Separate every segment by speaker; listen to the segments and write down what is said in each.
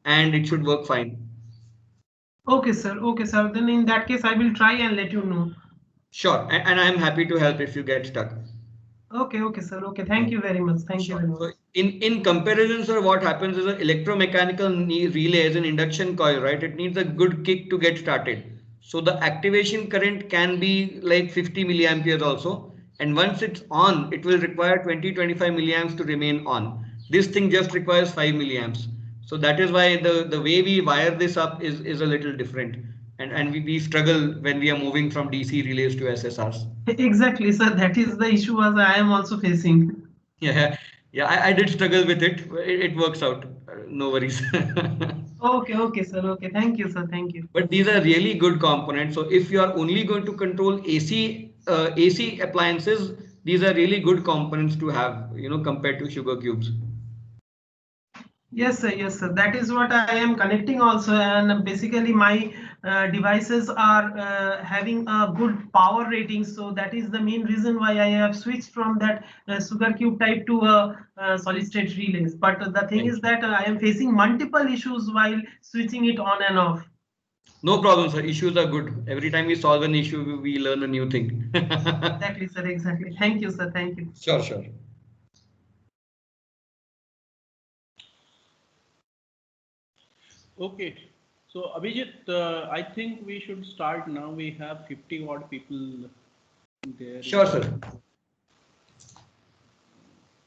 Speaker 1: and it should work fine.
Speaker 2: Okay, sir. Okay, sir. Then in that case, I will try and let you know.
Speaker 1: Sure, and I am happy to help if you get stuck.
Speaker 2: Okay, okay, sir. Okay, thank you very much. Thank you
Speaker 1: Sure.
Speaker 2: very
Speaker 1: So
Speaker 2: much.
Speaker 1: in comparison, sir, what happens is an electromechanical relay is an induction coil, right? It needs a good kick to get started. So the activation current can be like 50 milliamperes also. And once it's on, it will require 20-25 milliamps to remain on. This thing just requires 5 milliamps. So that is why the way we wire this up is a little different. And we struggle when we are moving from DC relays to SSRs.
Speaker 2: Exactly, sir. That is the issue as I am also facing.
Speaker 1: Yeah, yeah, I did struggle with it. It works out. No worries.
Speaker 2: Okay, okay, sir. Okay, thank you, sir. Thank you.
Speaker 1: But these are really good components. So if you are only going to control AC appliances, these are really good components to have, compared to sugar cubes.
Speaker 2: Yes, sir. Yes, sir. That is what I am connecting also, and basically my devices are having a good power rating. So that is the main reason why I have switched from that sugar cube type to a solid state relays. But the thing is
Speaker 1: Thank you.
Speaker 2: that I am facing multiple issues while switching it on and off.
Speaker 1: No problem, sir. Issues are good. Every time we solve an issue, we learn a new thing.
Speaker 2: Exactly, sir. Exactly. Thank you, sir. Thank you.
Speaker 1: Sure, sure.
Speaker 3: Okay. So Abhijit, I think we should start now. We have 50 odd people there in
Speaker 1: Sure,
Speaker 3: the.
Speaker 1: sir.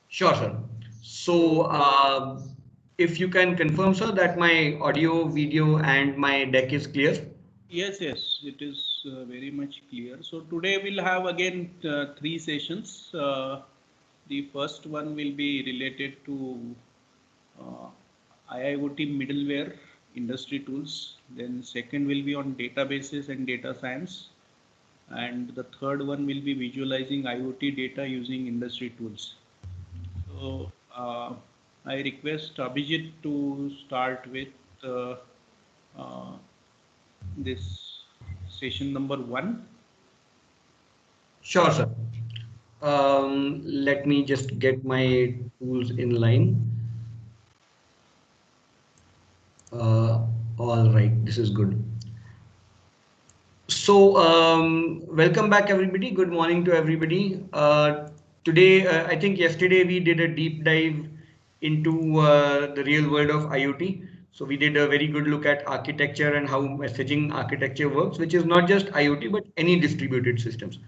Speaker 1: Sure, sir. So, if you can confirm, sir, that my audio, video, and my deck is clear.
Speaker 3: Yes, yes, it is very much clear. So today we'll have again three sessions. The first one will be related to uh, IIoT middleware industry tools. Then second will be on databases and data science. And the third one will be visualizing IoT data using industry tools. So I request Abhijit to start with uh, uh, this session number one.
Speaker 1: Sure, sir. Let me just get my tools in line. All right, this is good. So, welcome back, everybody. Good morning to everybody. Today, I think yesterday we did a deep dive into the real world of IoT. So, we did a very good look at architecture and how messaging architecture works, which is not just IoT, but any distributed systems.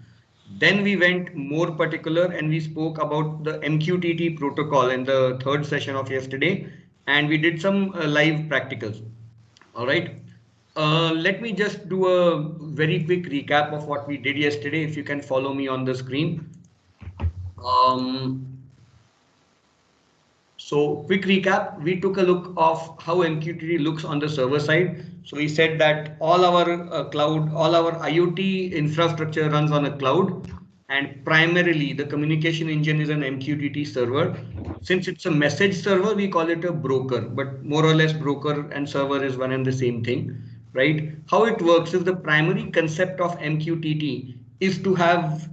Speaker 1: Then we went more particular and we spoke about the MQTT protocol in the third session of yesterday, and we did some live practicals. All right. Let me just do a very quick recap of what we did yesterday. If you can follow me on the screen. Um, so quick recap, we took a look of how MQTT looks on the server side. So we said that all our all our IoT infrastructure runs on a cloud, and primarily the communication engine is an MQTT server. Since it's a message server, we call it a broker, but more or less broker and server is one and the same thing, right? How it works is the primary concept of MQTT is to have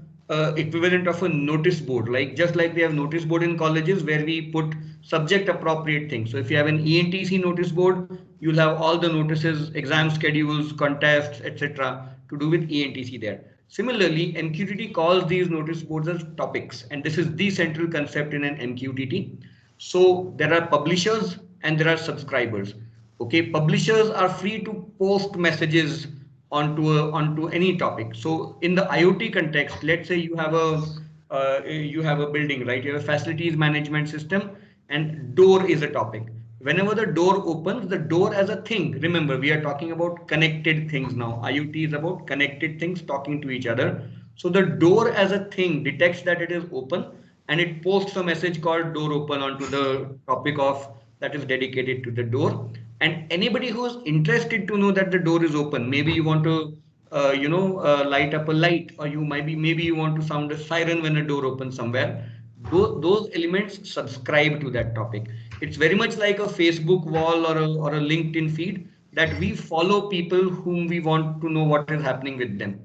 Speaker 1: equivalent of a notice board, like just like we have notice board in colleges where we put subject appropriate things. So if you have an ENTC notice board, you'll have all the notices, exam schedules, contests, etc. to do with ENTC there. Similarly, MQTT calls these notice boards as topics, and this is the central concept in an MQTT. So there are publishers and there are subscribers. Okay, publishers are free to post messages onto any topic. So in the IoT context, let's say you have a building, right? You have a facilities management system, and door is a topic. Whenever the door opens, the door as a thing. Remember, we are talking about connected things now. IoT is about connected things talking to each other. So the door as a thing detects that it is open, and it posts a message called door open onto the topic of that is dedicated to the door. And anybody who is interested to know that the door is open, maybe you want to light up a light, or maybe you want to sound a siren when a door opens somewhere. Those elements subscribe to that topic. It's very much like a Facebook wall or a LinkedIn feed, that we follow people whom we want to know what is happening with them.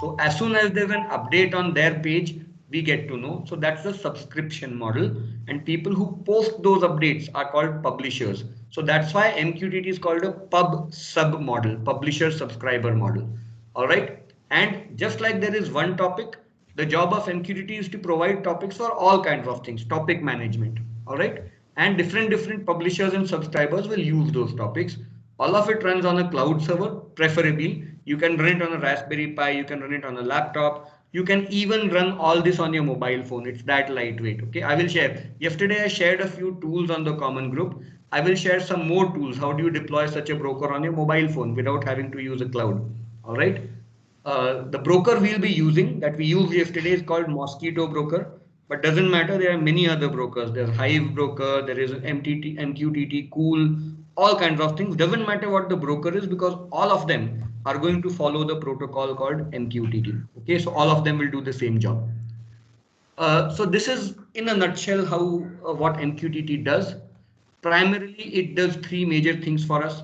Speaker 1: So as soon as there's an update on their page, we get to know. So that's the subscription model, and people who post those updates are called publishers. So that's why MQTT is called a pub sub model, publisher subscriber model. All right. And just like there is one topic, the job of MQTT is to provide topics for all kinds of things, topic management. All right. And different publishers and subscribers will use those topics. All of it runs on a cloud server, preferably. You can run it on a Raspberry Pi, you can run it on a laptop. You can even run all this on your mobile phone. It's that lightweight. Okay, I will share. Yesterday I shared a few tools on the common group. I will share some more tools. How do you deploy such a broker on your mobile phone without having to use a cloud? All right. The broker we'll be using that we used yesterday is called Mosquitto Broker, but doesn't matter. There are many other brokers. There's Hive Broker, there is MTT, MQTT, Cool, all kinds of things. Doesn't matter what the broker is because all of them are going to follow the protocol called MQTT. Okay, so all of them will do the same job. So this is in a nutshell how what MQTT does. Primarily, it does three major things for us.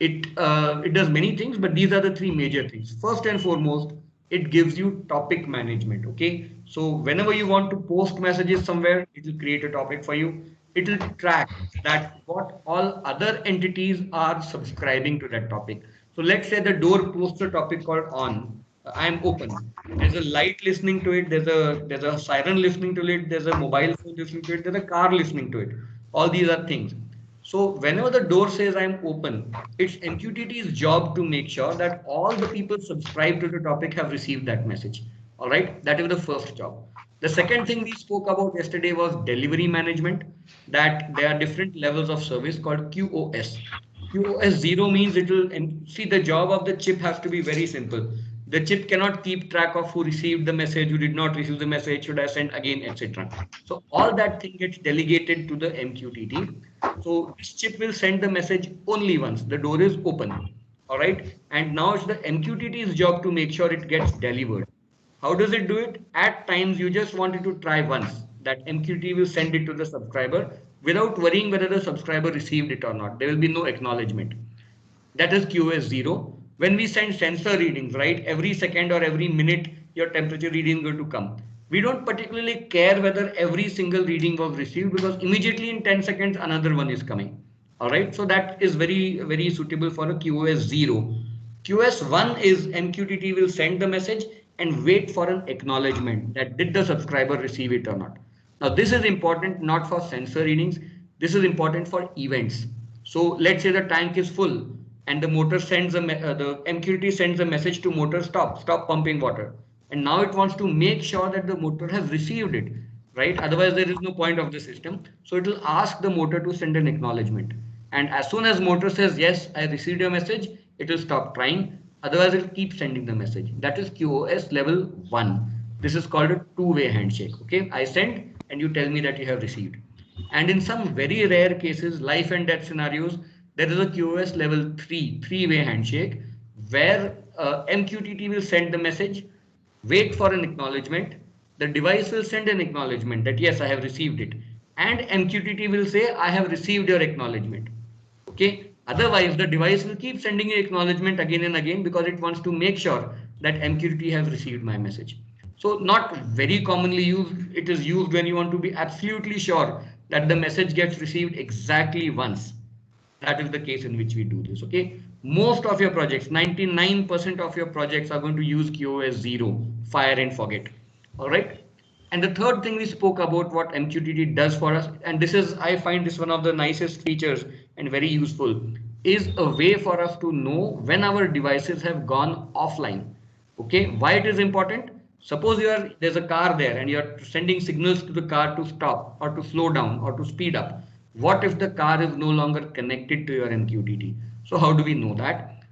Speaker 1: It does many things, but these are the three major things. First and foremost, it gives you topic management. Okay, so whenever you want to post messages somewhere, it will create a topic for you. It will track that what all other entities are subscribing to that topic. So let's say the door posts a topic called on. I am open. There's a light listening to it. There's a siren listening to it. There's a mobile phone listening to it. There's a car listening to it. All these are things. So whenever the door says I'm open, it's MQTT's job to make sure that all the people subscribed to the topic have received that message. All right, that is the first job. The second thing we spoke about yesterday was delivery management, that there are different levels of service called QoS. QoS 0 means it will, and see, the job of the chip has to be very simple. The chip cannot keep track of who received the message, who did not receive the message, should I send again, etc. So all that thing gets delegated to the MQTT. So this chip will send the message only once the door is open. All right. And now it's the MQTT's job to make sure it gets delivered. How does it do it? At times you just wanted to try once that MQTT will send it to the subscriber without worrying whether the subscriber received it or not. There will be no acknowledgement. That is QoS 0. When we send sensor readings, right, every second or every minute, your temperature reading is going to come. We don't particularly care whether every single reading was received because immediately in 10 seconds, another one is coming. All right. So that is very suitable for a QoS 0. QoS 1 is MQTT will send the message and wait for an acknowledgement that did the subscriber receive it or not. Now, this is important not for sensor readings. This is important for events. So let's say the tank is full and the motor sends the MQTT sends a message to motor stop pumping water. And now it wants to make sure that the motor has received it, right? Otherwise, there is no point of the system. So it will ask the motor to send an acknowledgement. And as soon as motor says, yes, I received your message, it will stop trying. Otherwise, it will keep sending the message. That is QoS level 1. This is called a two-way handshake. Okay, I send and you tell me that you have received. And in some very rare cases, life and death scenarios, there is a QoS level 3, three-way handshake, where MQTT will send the message, wait for an acknowledgement. The device will send an acknowledgement that yes, I have received it. And MQTT will say, I have received your acknowledgement. Okay. Otherwise, the device will keep sending you acknowledgement again and again because it wants to make sure that MQTT has received my message. So not very commonly used. It is used when you want to be absolutely sure that the message gets received exactly once. That is the case in which we do this. Okay. Most of your projects, 99% of your projects are going to use QoS 0, fire and forget. All right. And the third thing we spoke about what MQTT does for us, and this is, I find this one of the nicest features and very useful, is a way for us to know when our devices have gone offline. Okay, why it is important? Suppose there's a car there and you're sending signals to the car to stop or to slow down or to speed up. What if the car is no longer connected to your MQTT? So how do we know that?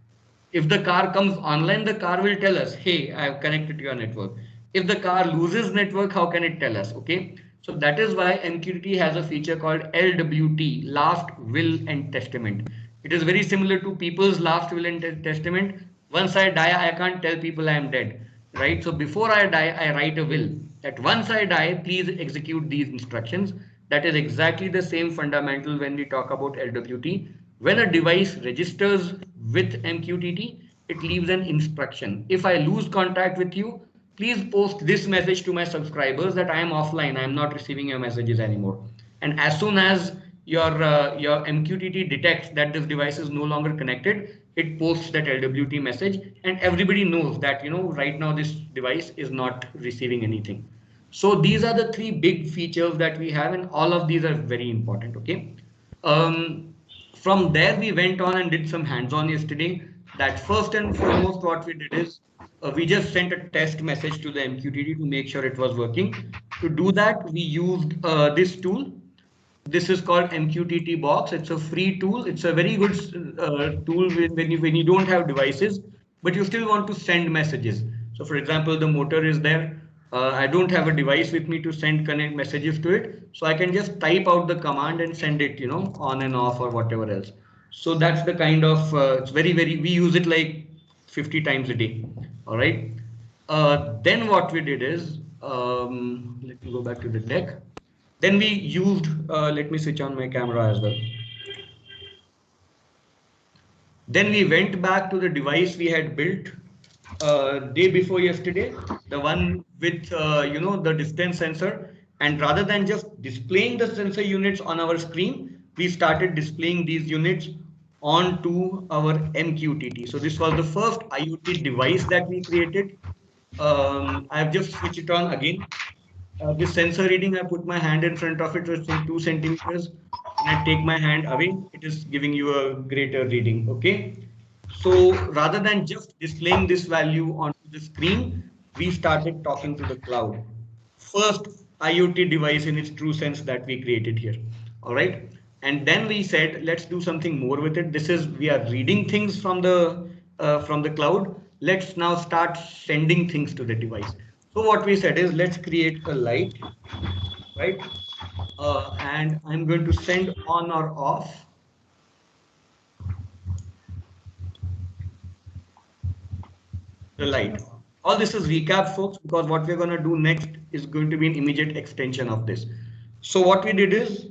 Speaker 1: If the car comes online, the car will tell us, hey, I have connected to your network. If the car loses network, how can it tell us? Okay, so that is why MQTT has a feature called LWT, last will and testament. It is very similar to people's last will and testament. Once I die, I can't tell people I am dead, right? So before I die, I write a will that once I die, please execute these instructions. That is exactly the same fundamental when we talk about LWT. When a device registers with MQTT, it leaves an instruction. If I lose contact with you, please post this message to my subscribers that I am offline, I am not receiving your messages anymore. And as soon as your MQTT detects that this device is no longer connected, it posts that LWT message, and everybody knows that, you know, right now this device is not receiving anything. So these are the three big features that we have, and all of these are very important. Okay. From there, we went on and did some hands-on yesterday. That first and foremost, what we did is we just sent a test message to the MQTT to make sure it was working. To do that, we used this tool. This is called MQTT Box. It's a free tool. It's a very good tool when you don't have devices, but you still want to send messages. So for example, the motor is there. I don't have a device with me to send connect messages to it. So I can just type out the command and send it, you know, on and off or whatever else. So that's the kind of, it's very, we use it like 50 times a day. All right. Then what we did is, let me go back to the deck. Then we used, let me switch on my camera as well. Then we went back to the device we had built day before yesterday, the one with, you know, the distance sensor. And rather than just displaying the sensor units on our screen, we started displaying these units onto our MQTT. So this was the first IoT device that we created. I've just switched it on again. This sensor reading, I put my hand in front of it, it's in 2 centimeters. When I take my hand away, it is giving you a greater reading. Okay. So rather than just displaying this value onto the screen, we started talking to the cloud. First IoT device in its true sense that we created here. All right. And then we said, let's do something more with it. This is, we are reading things from the cloud. Let's now start sending things to the device. So what we said is, let's create a light, right? And I'm going to send on or off the light. All this is recap, folks, because what we're going to do next is going to be an immediate extension of this. So what we did is,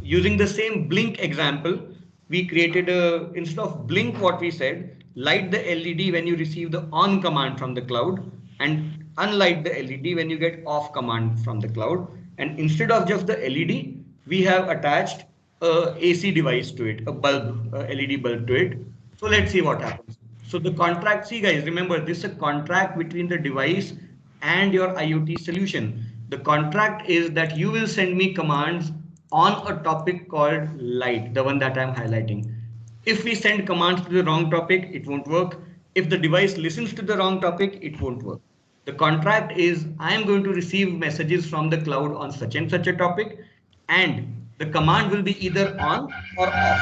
Speaker 1: using the same blink example, we created a, instead of blink, what we said, light the LED when you receive the on command from the cloud, and unlight the LED when you get off command from the cloud. And instead of just the LED, we have attached a AC device to it, a bulb, a LED bulb to it. So let's see what happens. So the contract, see guys, remember this is a contract between the device and your IoT solution. The contract is that you will send me commands on a topic called light, the one that I'm highlighting. If we send commands to the wrong topic, it won't work. If the device listens to the wrong topic, it won't work. The contract is, I am going to receive messages from the cloud on such and such a topic, and the command will be either on or off.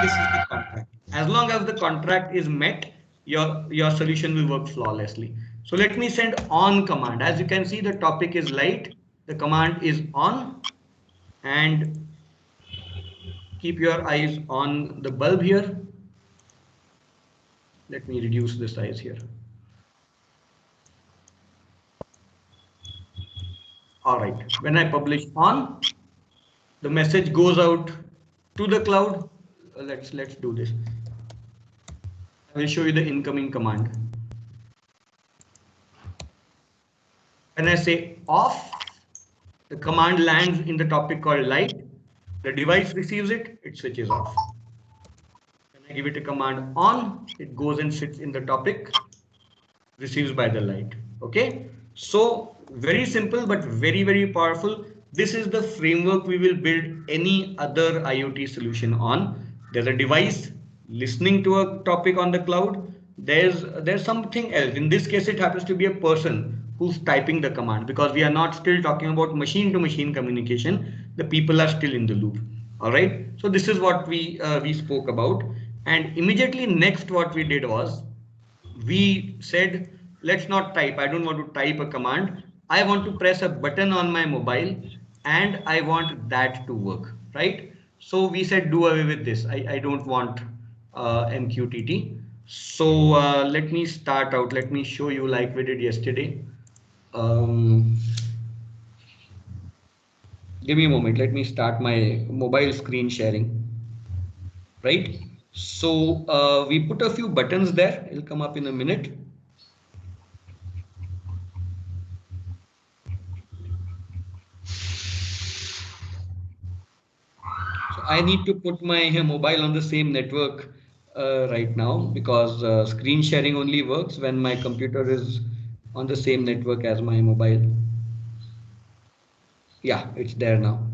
Speaker 1: This is the contract. As long as the contract is met, your solution will work flawlessly. So let me send on command. As you can see, the topic is light, the command is on, and keep your eyes on the bulb here. Let me reduce the size here. All right, when I publish on, the message goes out to the cloud. Let's do this. I will show you the incoming command. When I say off, the command lands in the topic called light. The device receives it, it switches off. When I give it a command on, it goes and sits in the topic, receives by the light. Okay, so very simple but very, very powerful. This is the framework we will build any other IoT solution on. There's a device listening to a topic on the cloud. There's something else. In this case, it happens to be a person who's typing the command, because we are not still talking about machine to machine communication. The people are still in the loop. All right. So this is what we spoke about. And immediately next, what we did was, we said, let's not type. I don't want to type a command. I want to press a button on my mobile and I want that to work, right? So we said, do away with this. I don't want MQTT. So let me start out. Let me show you like we did yesterday. Give me a moment. Let me start my mobile screen sharing, right? So we put a few buttons there. It'll come up in a minute. I need to put my mobile on the same network right now, because screen sharing only works when my computer is on the same network as my mobile. Yeah, it's there now.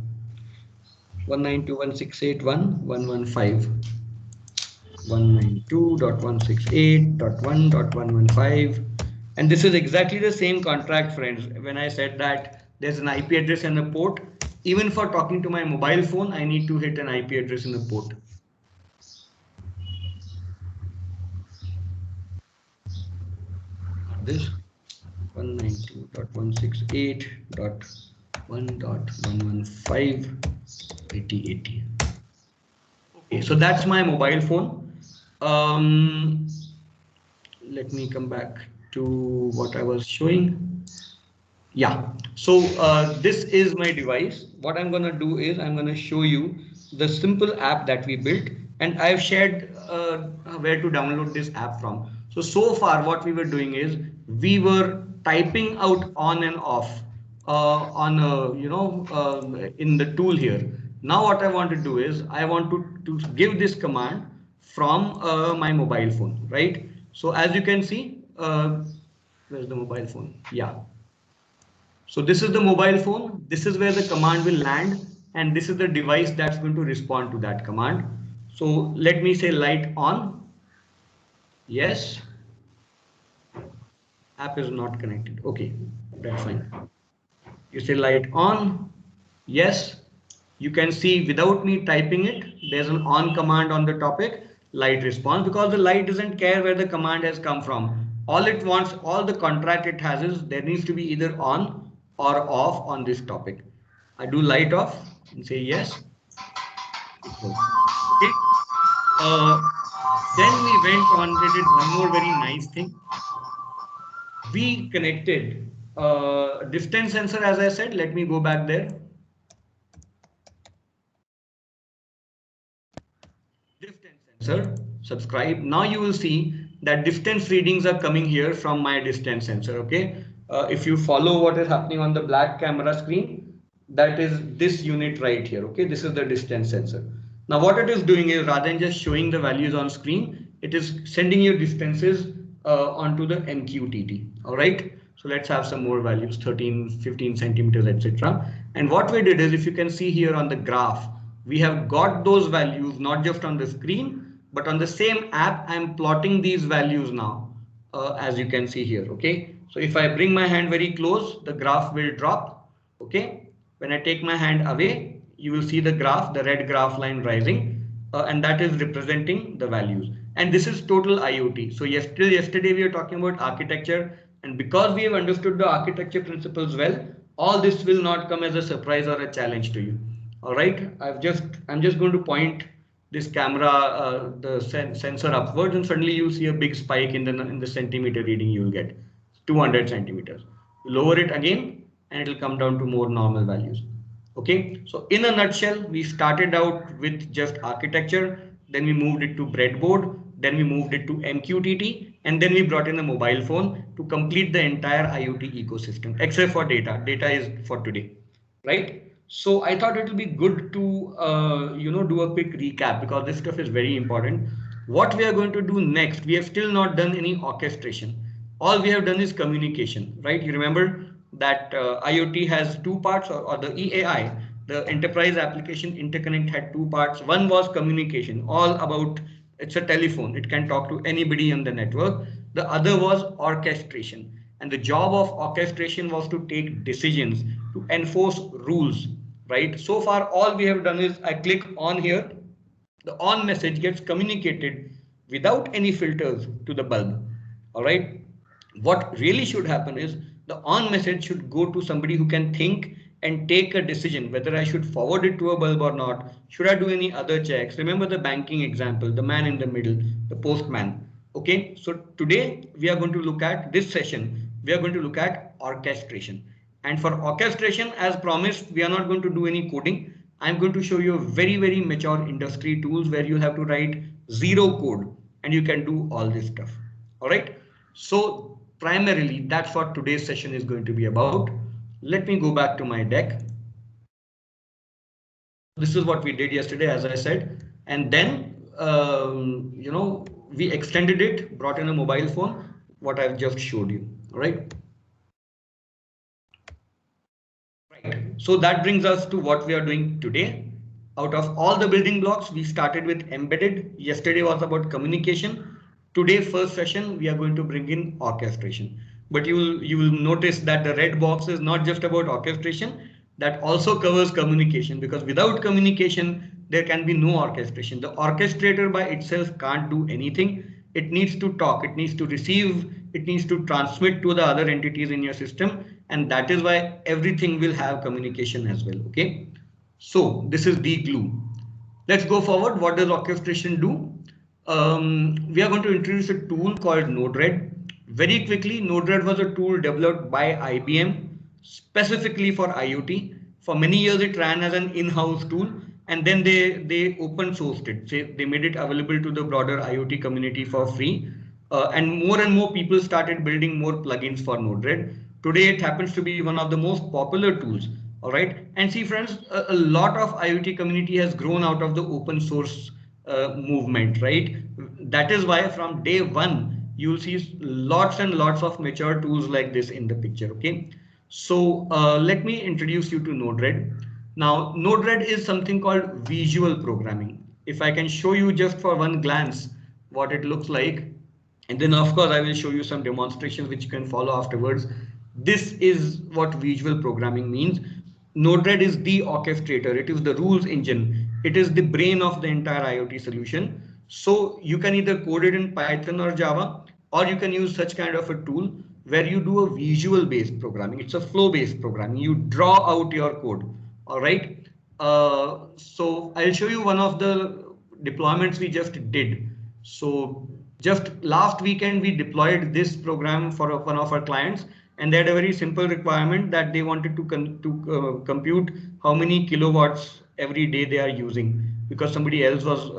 Speaker 1: 192.168.1.115. 192.168.1.115. And this is exactly the same contract, friends. When I said that there's an IP address and a port, even for talking to my mobile phone, I need to hit an IP address and a port. This 192.168.1.115 Okay, so that's my mobile phone. Let me come back to what I was showing. Yeah, so this is my device. What I'm going to do is I'm going to show you the simple app that we built, and I've shared where to download this app from. So far what we were doing is we were typing out on and off in the tool here. Now what I want to do is I want to give this command from my mobile phone, right? So as you can see, where's the mobile phone? Yeah. So this is the mobile phone. This is where the command will land, and this is the device that's going to respond to that command. So let me say light on. Yes. App is not connected. Okay, that's fine. You say light on. Yes. You can see without me typing it, there's an on command on the topic, light response, because the light doesn't care where the command has come from. All it wants, all the contract it has is there needs to be either on or off on this topic. I do light off and say yes. Okay. Then we went on, we did one more very nice thing. We connected distance sensor, as I said. Let me go back there. Distance sensor, subscribe. Now you will see that distance readings are coming here from my distance sensor. Okay. If you follow what is happening on the black camera screen, that is this unit right here. Okay. This is the distance sensor. Now what it is doing is, rather than just showing the values on screen, it is sending you distances onto the MQTT. All right. So let's have some more values, 13, 15 centimeters, etc. And what we did is, if you can see here on the graph, we have got those values not just on the screen, but on the same app. I'm plotting these values now, as you can see here. Okay. So if I bring my hand very close, the graph will drop. Okay. When I take my hand away, you will see the graph, the red graph line rising, and that is representing the values. And this is total IoT. So yesterday we were talking about architecture, and because we have understood the architecture principles well, all this will not come as a surprise or a challenge to you. All right, I'm just going to point this camera, the sensor upwards, and suddenly you see a big spike in the centimeter reading you will get, 200 centimeters. Lower it again, and it will come down to more normal values. Okay, so in a nutshell, we started out with just architecture, then we moved it to breadboard, then we moved it to MQTT, and then we brought in a mobile phone to complete the entire IoT ecosystem, except for data. Data is for today, right? So I thought it will be good to do a quick recap, because this stuff is very important. What we are going to do next, we have still not done any orchestration. All we have done is communication, right? You remember that IoT has two parts, or the EAI, the Enterprise Application Interconnect, had two parts. One was communication, all about, it's a telephone, it can talk to anybody on the network. The other was orchestration, and the job of orchestration was to take decisions, to enforce rules, right? So far all we have done is, I click on here, the on message gets communicated without any filters to the bulb. All right, what really should happen is, the on message should go to somebody who can think and take a decision whether I should forward it to a bulb or not. Should I do any other checks? Remember the banking example, the man in the middle, the postman. Okay, so today we are going to look at this session, we are going to look at orchestration. And for orchestration, as promised, we are not going to do any coding. I'm going to show you very, very mature industry tools where you have to write zero code and you can do all this stuff. All right. So primarily that's what today's session is going to be about. Let me go back to my deck. This is what we did yesterday, as I said, and then we extended it, brought in a mobile phone, what I've just showed you. All right. Right. So that brings us to what we are doing today. Out of all the building blocks, we started with embedded. Yesterday was about communication. Today, first session, we are going to bring in orchestration. But you will notice that the red box is not just about orchestration, that also covers communication, because without communication, there can be no orchestration. The orchestrator by itself can't do anything. It needs to talk, it needs to receive, it needs to transmit to the other entities in your system, and that is why everything will have communication as well. Okay, so this is the glue. Let's go forward. What does orchestration do? We are going to introduce a tool called Node-RED. Very quickly, Node-RED was a tool developed by IBM specifically for IoT. For many years, it ran as an in-house tool, and then they open sourced it. They made it available to the broader IoT community for free. And more people started building more plugins for Node-RED. Today, it happens to be one of the most popular tools. All right. And see, friends, a lot of IoT community has grown out of the open source movement, right? That is why from day one, you'll see lots and lots of mature tools like this in the picture. Okay. So let me introduce you to Node-RED. Now, Node-RED is something called visual programming. If I can show you just for one glance what it looks like, and then of course I will show you some demonstrations which you can follow afterwards. This is what visual programming means. Node-RED is the orchestrator. It is the rules engine. It is the brain of the entire IoT solution. So you can either code it in Python or Java, or you can use such kind of a tool where you do a visual based programming. It's a flow based programming. You draw out your code. All right. So I'll show you one of the deployments we just did. So just last weekend, we deployed this program for one of our clients, and they had a very simple requirement that they wanted to compute how many kilowatts every day they are using, because somebody else was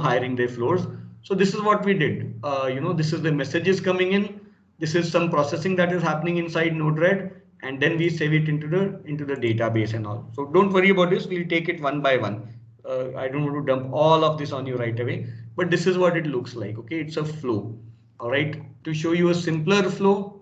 Speaker 1: hiring their floors. So this is what we did. This is the messages coming in. This is some processing that is happening inside Node-RED, and then we save it into the database and all. So don't worry about this. We'll take it one by one. I don't want to dump all of this on you right away, but this is what it looks like. Okay, it's a flow. All right, to show you a simpler flow,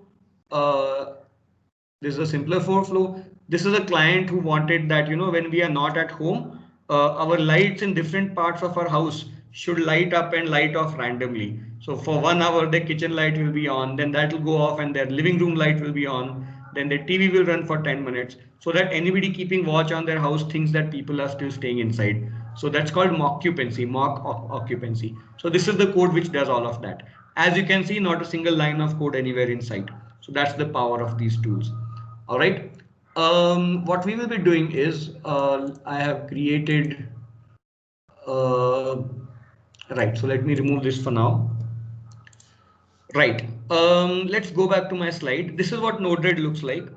Speaker 1: this is a simpler flow. This is a client who wanted that, when we are not at home, our lights in different parts of our house should light up and light off randomly. So for 1 hour, the kitchen light will be on, then that will go off, and their living room light will be on. Then the TV will run for 10 minutes, so that anybody keeping watch on their house thinks that people are still staying inside. So that's called mock occupancy. So this is the code which does all of that. As you can see, not a single line of code anywhere inside. So that's the power of these tools. All right. What we will be doing is I have created. Right. So let me remove this for now. Right. Let's go back to my slide. This is what Node-RED looks like.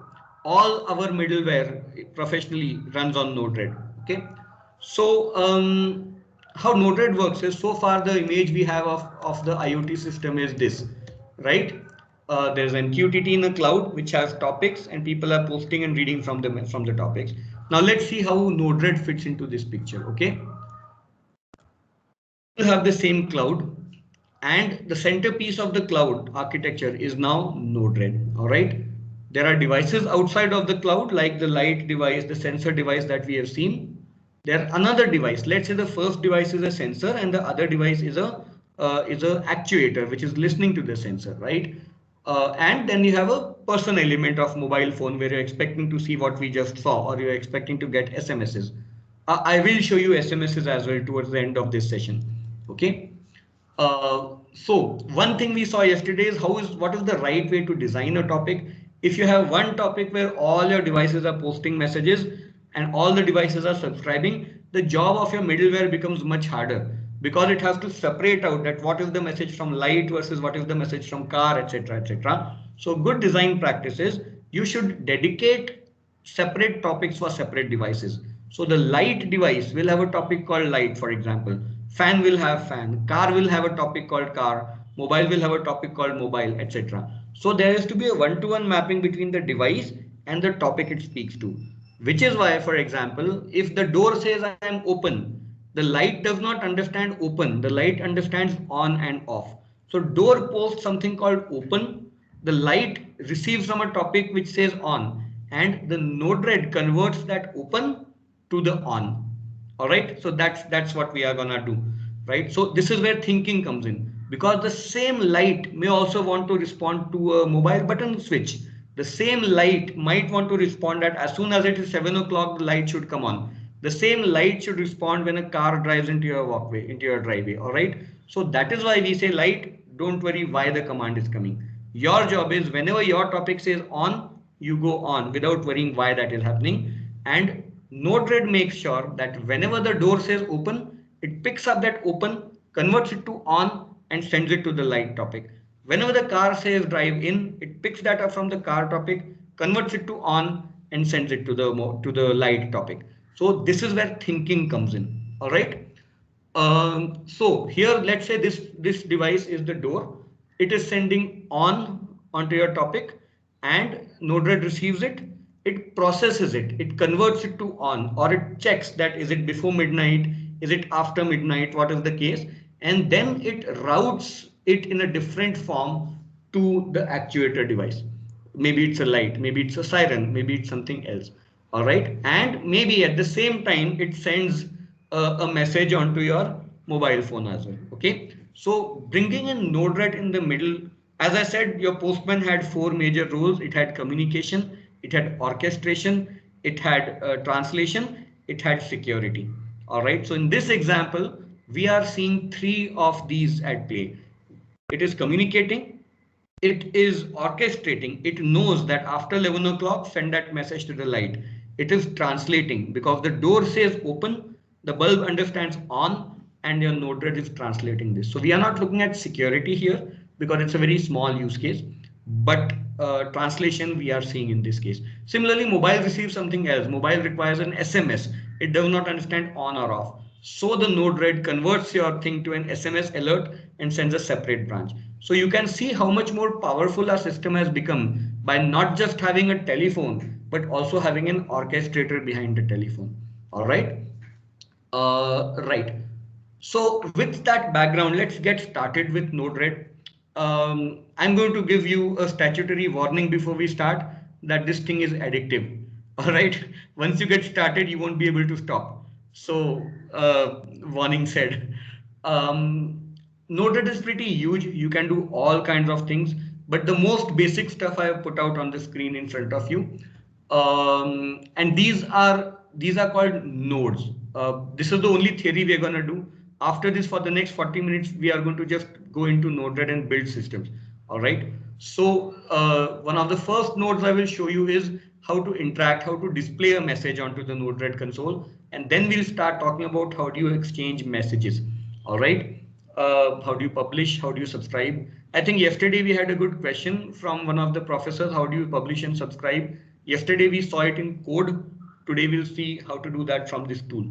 Speaker 1: All our middleware professionally runs on Node-RED. Okay. So how Node-RED works is, so far the image we have of the IoT system is this, right? There's an MQTT in the cloud which has topics, and people are posting and reading from the topics. Now let's see how Node-RED fits into this picture. Okay. We'll have the same cloud, and the centerpiece of the cloud architecture is now Node-RED. All right. There are devices outside of the cloud, like the light device, the sensor device that we have seen. There another device. Let's say the first device is a sensor, and the other device is a actuator which is listening to the sensor, right? And then you have a person element of mobile phone where you're expecting to see what we just saw, or you're expecting to get SMSs. I will show you SMSs as well towards the end of this session. Okay. So one thing we saw yesterday is what is the right way to design a topic. If you have one topic where all your devices are posting messages and all the devices are subscribing, the job of your middleware becomes much harder, because it has to separate out that what is the message from light versus what is the message from car, etc., etc. So good design practices, you should dedicate separate topics for separate devices. So the light device will have a topic called light, for example. Fan will have fan, car will have a topic called car, mobile will have a topic called mobile, etc. So there has to be a one-to-one mapping between the device and the topic it speaks to. Which is why, for example, if the door says I am open, the light does not understand open. The light understands on and off. So door posts something called open. The light receives from a topic which says on, and the Node-RED converts that open to the on. All right. So that's what we are gonna do, right? So this is where thinking comes in, because the same light may also want to respond to a mobile button switch. The same light might want to respond that as soon as it is 7 o'clock, the light should come on. The same light should respond when a car drives into your walkway, into your driveway. All right. So that is why we say light, don't worry why the command is coming. Your job is whenever your topic says on, you go on without worrying why that is happening. And Node-RED makes sure that whenever the door says open, it picks up that open, converts it to on, and sends it to the light topic. Whenever the car says drive in, it picks that up from the car topic, converts it to on, and sends it to the light topic. So this is where thinking comes in. All right. So here, let's say this device is the door. It is sending on onto your topic, and Node-RED receives it. It processes it. It converts it to on, or it checks that is it before midnight, is it after midnight, what is the case, and then it routes it in a different form to the actuator device. Maybe it's a light, maybe it's a siren, maybe it's something else. All right, and maybe at the same time it sends a message onto your mobile phone as well. Okay, so bringing in Node-RED in the middle, as I said, your Postman had 4 major roles. It had communication, it had orchestration, it had translation, it had security. All right, so in this example we are seeing 3 of these at play. It is communicating, it is orchestrating. It knows that after 11 o'clock, send that message to the light. It is translating, because the door says open, the bulb understands on, and your Node-RED is translating this. So we are not looking at security here because it's a very small use case, but translation we are seeing in this case. Similarly, mobile receives something else. Mobile requires an SMS. It does not understand on or off. So the Node-RED converts your thing to an SMS alert and sends a separate branch. So you can see how much more powerful our system has become by not just having a telephone, but also having an orchestrator behind the telephone. All right. Right. So with that background, let's get started with Node-RED. I'm going to give you a statutory warning before we start that this thing is addictive. All right. Once you get started, you won't be able to stop. So warning said. Node-RED is pretty huge. You can do all kinds of things, but the most basic stuff I have put out on the screen in front of you. And these are called nodes. This is the only theory we are going to do. After this, for the next 40 minutes, we are going to just go into Node-RED and build systems. All right. So one of the first nodes I will show you is how to interact, how to display a message onto the Node-RED console. And then we'll start talking about how do you exchange messages. All right. How do you publish? How do you subscribe? I think yesterday we had a good question from one of the professors. How do you publish and subscribe? Yesterday we saw it in code. Today we'll see how to do that from this tool.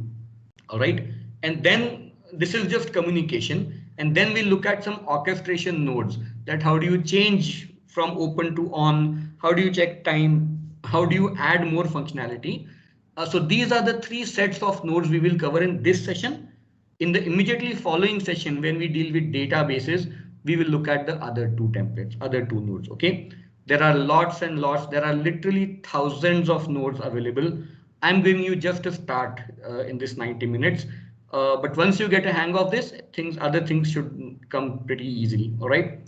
Speaker 1: All right. And then this is just communication. And then we'll look at some orchestration nodes, that how do you change from open to on? How do you check time? How do you add more functionality? So these are the 3 sets of nodes we will cover in this session. In the immediately following session, when we deal with databases, we will look at the other 2 templates, other 2 nodes. Okay, there are lots and lots. There are literally thousands of nodes available. I'm giving you just a start in this 90 minutes. But once you get a hang of this, other things should come pretty easily. All right.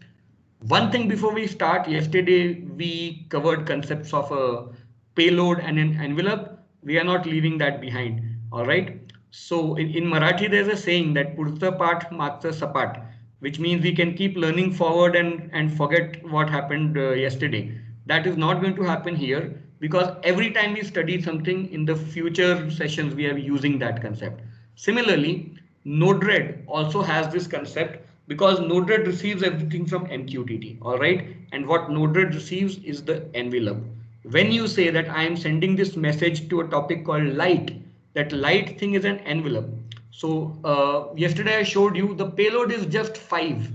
Speaker 1: One thing before we start, yesterday we covered concepts of a payload and an envelope. We are not leaving that behind. All right. So in Marathi, there's a saying that pudcha path magcha sapat, which means we can keep learning forward and forget what happened yesterday. That is not going to happen here, because every time we study something in the future sessions, we are using that concept. Similarly, Node-RED also has this concept, because Node-RED receives everything from MQTT. All right. And what Node-RED receives is the envelope. When you say that I am sending this message to a topic called light, that light thing is an envelope. So yesterday I showed you the payload is just 5.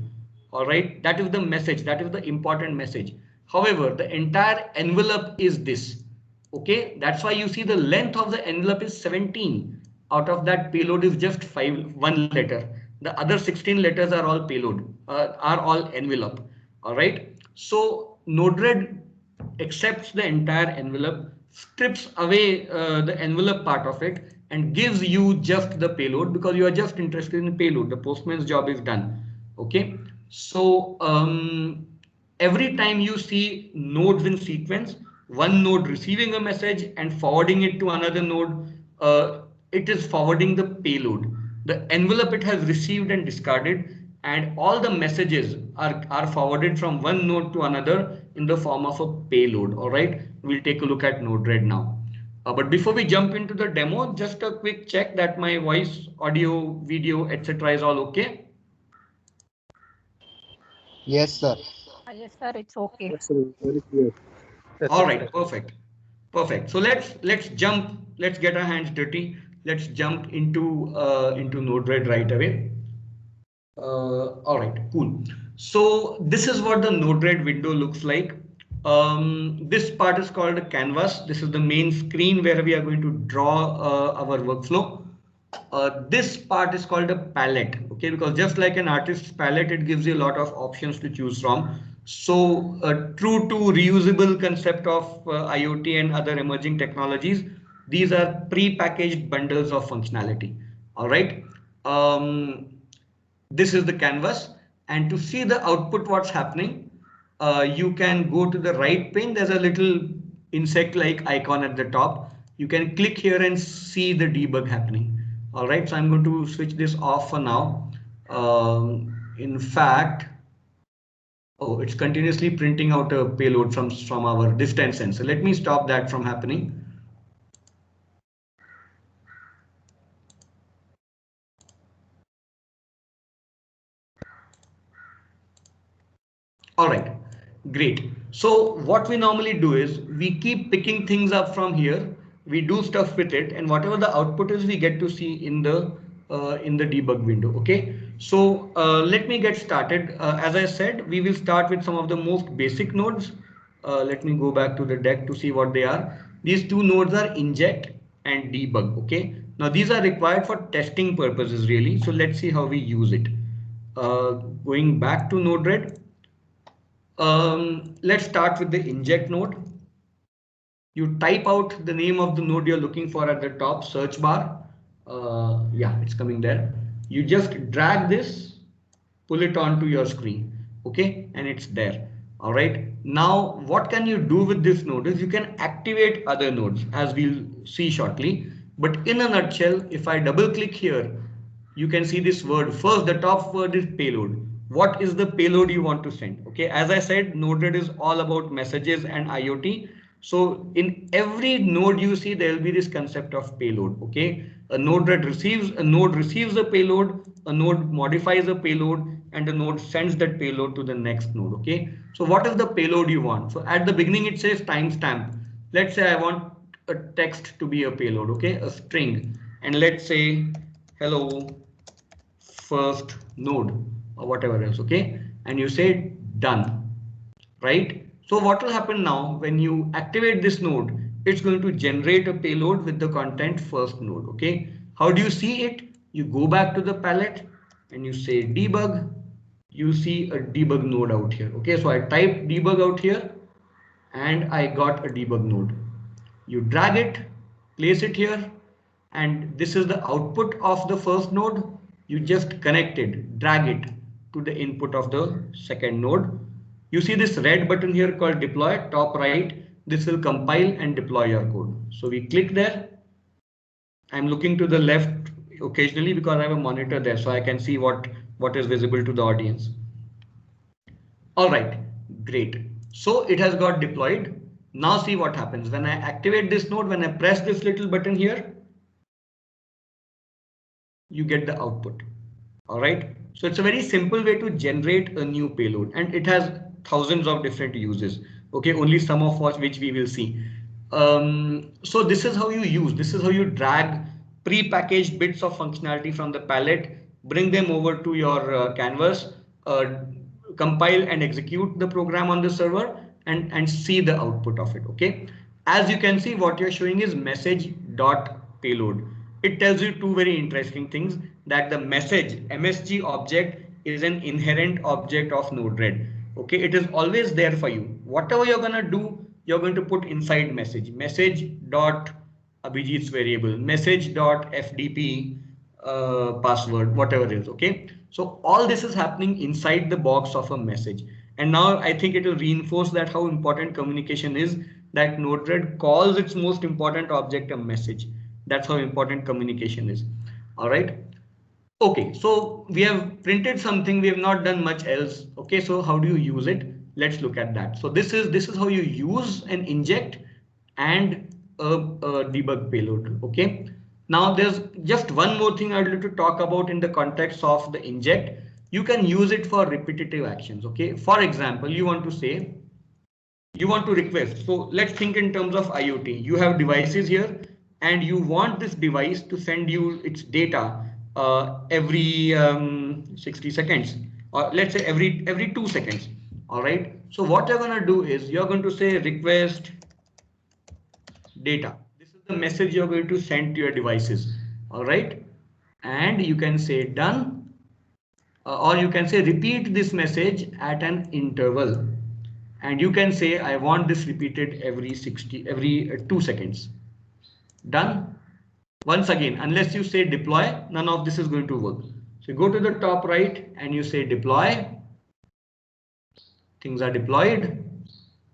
Speaker 1: All right. That is the message. That is the important message. However, the entire envelope is this. Okay, that's why you see the length of the envelope is 17. Out of that, payload is just 1 letter. The other 16 letters are all payload, are all envelope. All right. So Node-RED accepts the entire envelope, strips away the envelope part of it, and gives you just the payload because you are just interested in payload. The postman's job is done. Okay. So every time you see nodes in sequence, one node receiving a message and forwarding it to another node, it is forwarding the payload. The envelope it has received and discarded, and all the messages are forwarded from one node to another in the form of a payload. All right, we'll take a look at Node-RED now. But before we jump into the demo, just a quick check that my voice, audio, video, etc. is all okay.
Speaker 4: Yes, sir.
Speaker 5: Yes, sir, it's okay.
Speaker 6: Yes, sir, very clear.
Speaker 1: All right, perfect. Perfect. So let's jump. Let's get our hands dirty. Let's jump into Node-RED right away. All right, cool. So this is what the Node-RED window looks like. This part is called a canvas. This is the main screen where we are going to draw our workflow. This part is called a palette, okay, because just like an artist's palette, it gives you a lot of options to choose from. So true to reusable concept of IoT and other emerging technologies, these are pre-packaged bundles of functionality. All right. This is the canvas, and to see the output, what's happening, you can go to the right pane. There's a little insect-like icon at the top. You can click here and see the debug happening. All right, so I'm going to switch this off for now. In fact, oh, it's continuously printing out a payload from our distance sensor. Let me stop that from happening. All right, great. So what we normally do is we keep picking things up from here. We do stuff with it, and whatever the output is, we get to see in the debug window. Okay, so let me get started. As I said, we will start with some of the most basic nodes. Let me go back to the deck to see what they are. These two nodes are inject and debug. Okay, now these are required for testing purposes really. So let's see how we use it. Going back to Node-RED. Let's start with the inject node. You type out the name of the node you're looking for at the top search bar. Yeah, it's coming there. You just drag this, pull it onto your screen. Okay, and it's there. All right. Now, what can you do with this node is you can activate other nodes, as we'll see shortly. But in a nutshell, if I double click here, you can see this word. First, the top word is payload. What is the payload you want to send? Okay, as I said, Node-RED is all about messages and IoT. So in every node you see, there will be this concept of payload. Okay, a node receives a payload, a node modifies a payload, and a node sends that payload to the next node. Okay, so what is the payload you want? So at the beginning it says timestamp. Let's say I want a text to be a payload. Okay, a string, and let's say hello first node or whatever else. Okay, and you say done, right? So what will happen now when you activate this node? It's going to generate a payload with the content first node. Okay, how do you see it? You go back to the palette and you say debug. You see a debug node out here. Okay, so I typed debug out here and I got a debug node. You drag it, place it here, and this is the output of the first node. You just connect it, drag it to the input of the second node. You see this red button here called deploy, top right. This will compile and deploy your code. So we click there. I'm looking to the left occasionally because I have a monitor there, so I can see what is visible to the audience. All right, great. So it has got deployed. Now see what happens when I activate this node. When I press this little button here, you get the output. All right. So it's a very simple way to generate a new payload, and it has thousands of different uses. Okay, only some of which we will see. So this is how you use. This is how you drag pre-packaged bits of functionality from the palette, bring them over to your canvas, compile and execute the program on the server, and see the output of it. Okay. As you can see, what you're showing is message dot payload. It tells you two very interesting things, that the message MSG object is an inherent object of Node-RED. Okay, it is always there for you. Whatever you're going to do, you're going to put inside message dot Abhijit's variable, message dot FDP password, whatever it is. Okay, so all this is happening inside the box of a message. And now I think it will reinforce that how important communication is, that Node-RED calls its most important object a message. That's how important communication is. All right. Okay, so we have printed something, we have not done much else. Okay, so how do you use it? Let's look at that. So this is how you use an inject and a debug payload. Okay. Now there's just one more thing I'd like to talk about in the context of the inject. You can use it for repetitive actions. Okay. For example, you want to say, you want to request. So let's think in terms of IoT. You have devices here and you want this device to send you its data every 60 seconds, or let's say every 2 seconds. All right. So what you're going to do is you're going to say request data. This is the message you're going to send to your devices. All right. And you can say done, or you can say repeat this message at an interval. And you can say I want this repeated every 2 seconds. Done. Once again, unless you say deploy, none of this is going to work. So you go to the top right and you say deploy. Things are deployed.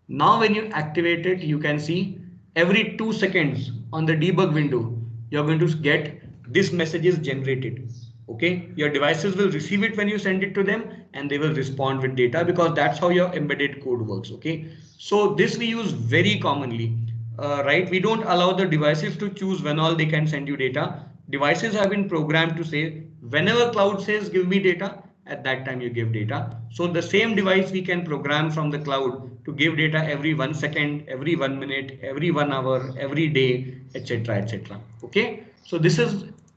Speaker 1: Now when you activate it, you can see every 2 seconds on the debug window, you're going to get this message is generated. Okay, your devices will receive it when you send it to them and they will respond with data, because that's how your embedded code works. Okay, so this we use very commonly. Right, we don't allow the devices to choose when all they can send you data. Devices have been programmed to say whenever cloud says give me data, at that time you give data. So the same device we can program from the cloud to give data every 1 second, every 1 minute, every 1 hour, every day, etc. etc. Okay, so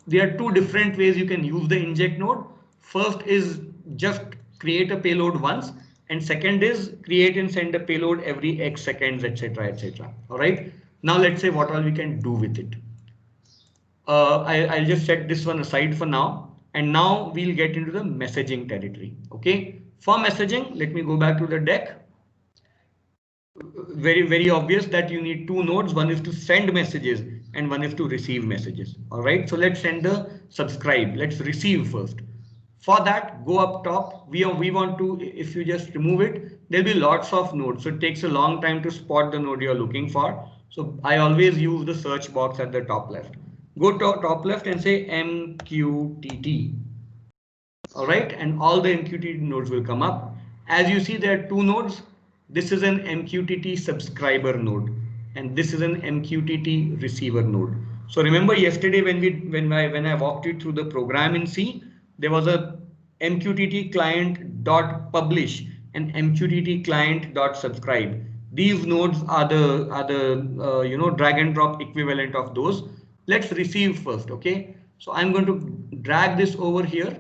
Speaker 1: there are two different ways you can use the inject node. First is just create a payload once, and second is create and send a payload every X seconds, etc. etc. All right. Now let's say what all we can do with it. I'll just set this one aside for now, and now we'll get into the messaging territory. Okay. For messaging, let me go back to the deck. Very obvious that you need two nodes. One is to send messages and one is to receive messages. All right. So let's send the subscribe. Let's receive first. For that, go up top. We want to, if you just remove it, there'll be lots of nodes. So it takes a long time to spot the node you're looking for. So I always use the search box at the top left. Go to top left and say MQTT. All right. And all the MQTT nodes will come up. As you see, there are two nodes. This is an MQTT subscriber node and this is an MQTT receiver node. So remember yesterday when I walked you through the program in C, there was a MQTT client dot publish and MQTT client dot subscribe. These nodes are the drag and drop equivalent of those. Let's receive first. Okay, so I'm going to drag this over here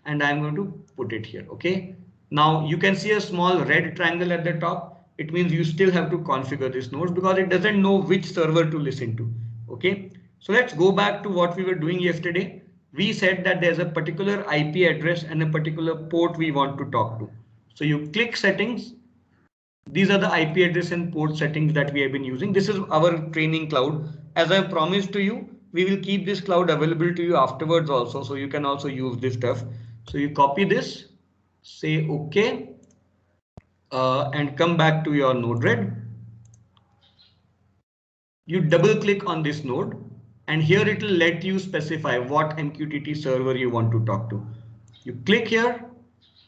Speaker 1: and I'm going to put it here. Okay, now you can see a small red triangle at the top. It means you still have to configure this node because it doesn't know which server to listen to. Okay, so let's go back to what we were doing yesterday. We said that there's a particular IP address and a particular port we want to talk to. So you click settings. These are the IP address and port settings that we have been using. This is our training cloud. As I promised to you, we will keep this cloud available to you afterwards also. So you can also use this stuff. So you copy this, say OK, and come back to your Node-RED. You double click on this node. And here it will let you specify what MQTT server you want to talk to. You click here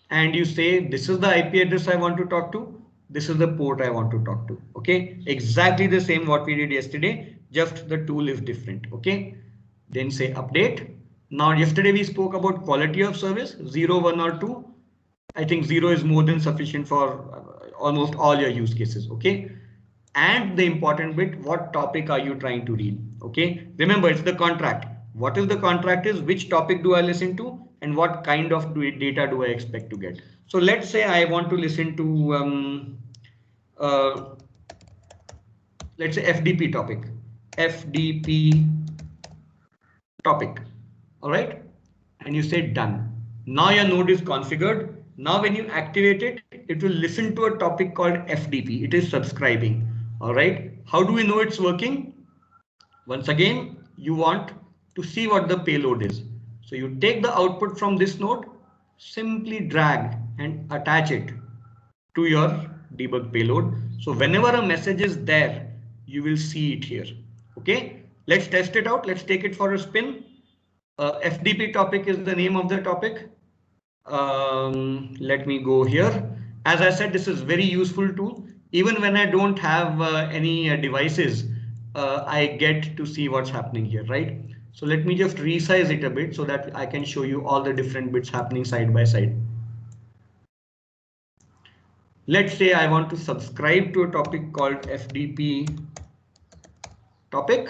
Speaker 1: and you say, this is the IP address I want to talk to. This is the port I want to talk to. Okay, exactly the same what we did yesterday, just the tool is different. Okay, then say update. Now yesterday we spoke about quality of service, 0, 1 or 2. I think 0 is more than sufficient for almost all your use cases. Okay. And the important bit, what topic are you trying to read? Okay, remember it's the contract. What is the contract is which topic do I listen to and what kind of data do I expect to get? So let's say I want to listen to let's say FDP topic, FDP topic. All right. And you say done. Now your node is configured. Now when you activate it, it will listen to a topic called FDP. It is subscribing. All right. How do we know it's working? Once again, you want to see what the payload is. So you take the output from this node, simply drag and attach it to your debug payload. So whenever a message is there, you will see it here. Okay, let's test it out. Let's take it for a spin. FDP topic is the name of the topic. Let me go here. As I said, this is very useful tool. Even when I don't have any devices, I get to see what's happening here, right? So let me just resize it a bit so that I can show you all the different bits happening side by side. Let's say I want to subscribe to a topic called FDP topic,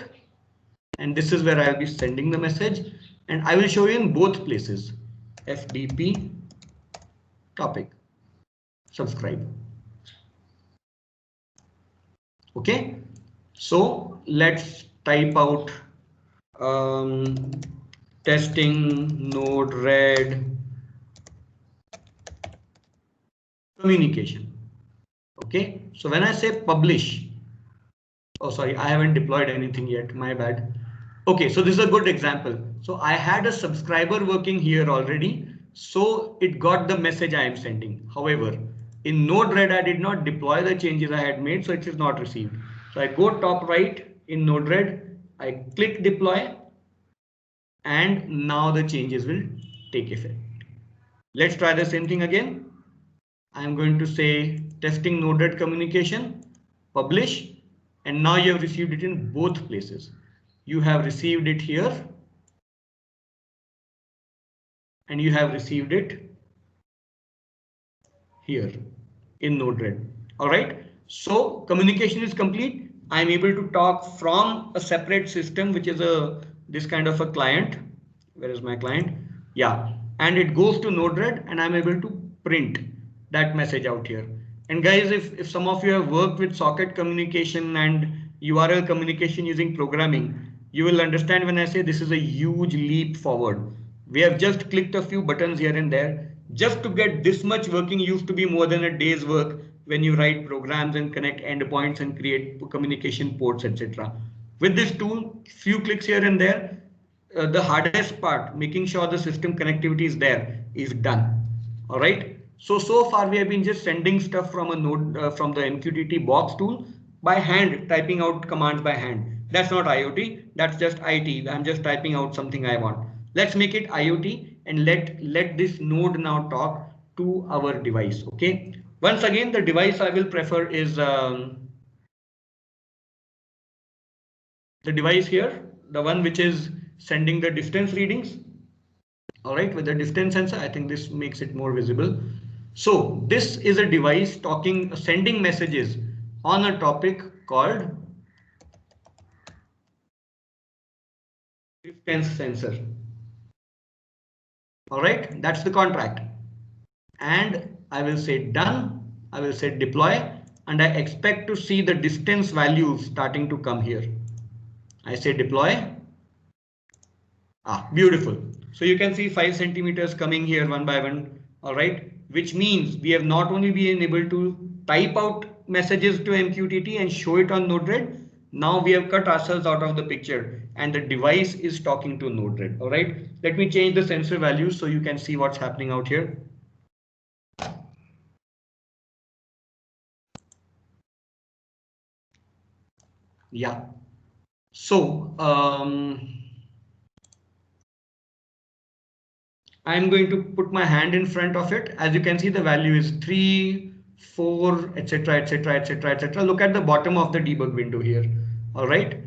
Speaker 1: and this is where I'll be sending the message, and I will show you in both places. FDP topic, subscribe. Okay, so let's type out testing Node-RED communication. Okay, so when I say publish, oh sorry, I haven't deployed anything yet, my bad. Okay, so this is a good example. So I had a subscriber working here already, so it got the message I am sending. However, in Node-RED I did not deploy the changes I had made, so it is not received. So I go top right in Node-RED, I click deploy, and now the changes will take effect. Let's try the same thing again. I'm going to say testing Node-RED communication, publish, and now you have received it in both places. You have received it here, and you have received it here in Node-RED. All right, so communication is complete. I'm able to talk from a separate system, which is this kind of a client. Where is my client? Yeah, and it goes to Node-RED, and I'm able to print that message out here. And guys, if some of you have worked with socket communication and URL communication using programming, you will understand when I say this is a huge leap forward. We have just clicked a few buttons here and there. Just to get this much working used to be more than a day's work when you write programs and connect endpoints and create communication ports, etc. With this tool, few clicks here and there, the hardest part, making sure the system connectivity is there, is done. All right. So far we have been just sending stuff from a node from the MQTT box tool by hand, typing out commands by hand. That's not IoT, that's just IT. I'm just typing out something I want. Let's make it IoT and let this node now talk to our device. Okay. Once again, the device I will prefer is the device here, the one which is sending the distance readings. All right, with the distance sensor, I think this makes it more visible. So this is a device sending messages on a topic called distance sensor. All right, that's the contract. And I will say done. I will say deploy, and I expect to see the distance values starting to come here. I say deploy. Beautiful. So you can see 5 centimeters coming here one by one. All right, which means we have not only been able to type out messages to MQTT and show it on Node-RED. Now we have cut ourselves out of the picture and the device is talking to Node-RED. All right, let me change the sensor values so you can see what's happening out here. Yeah. So I'm going to put my hand in front of it. As you can see, the value is 3, 4, etc., etc., etc., etc. Look at the bottom of the debug window here. All right.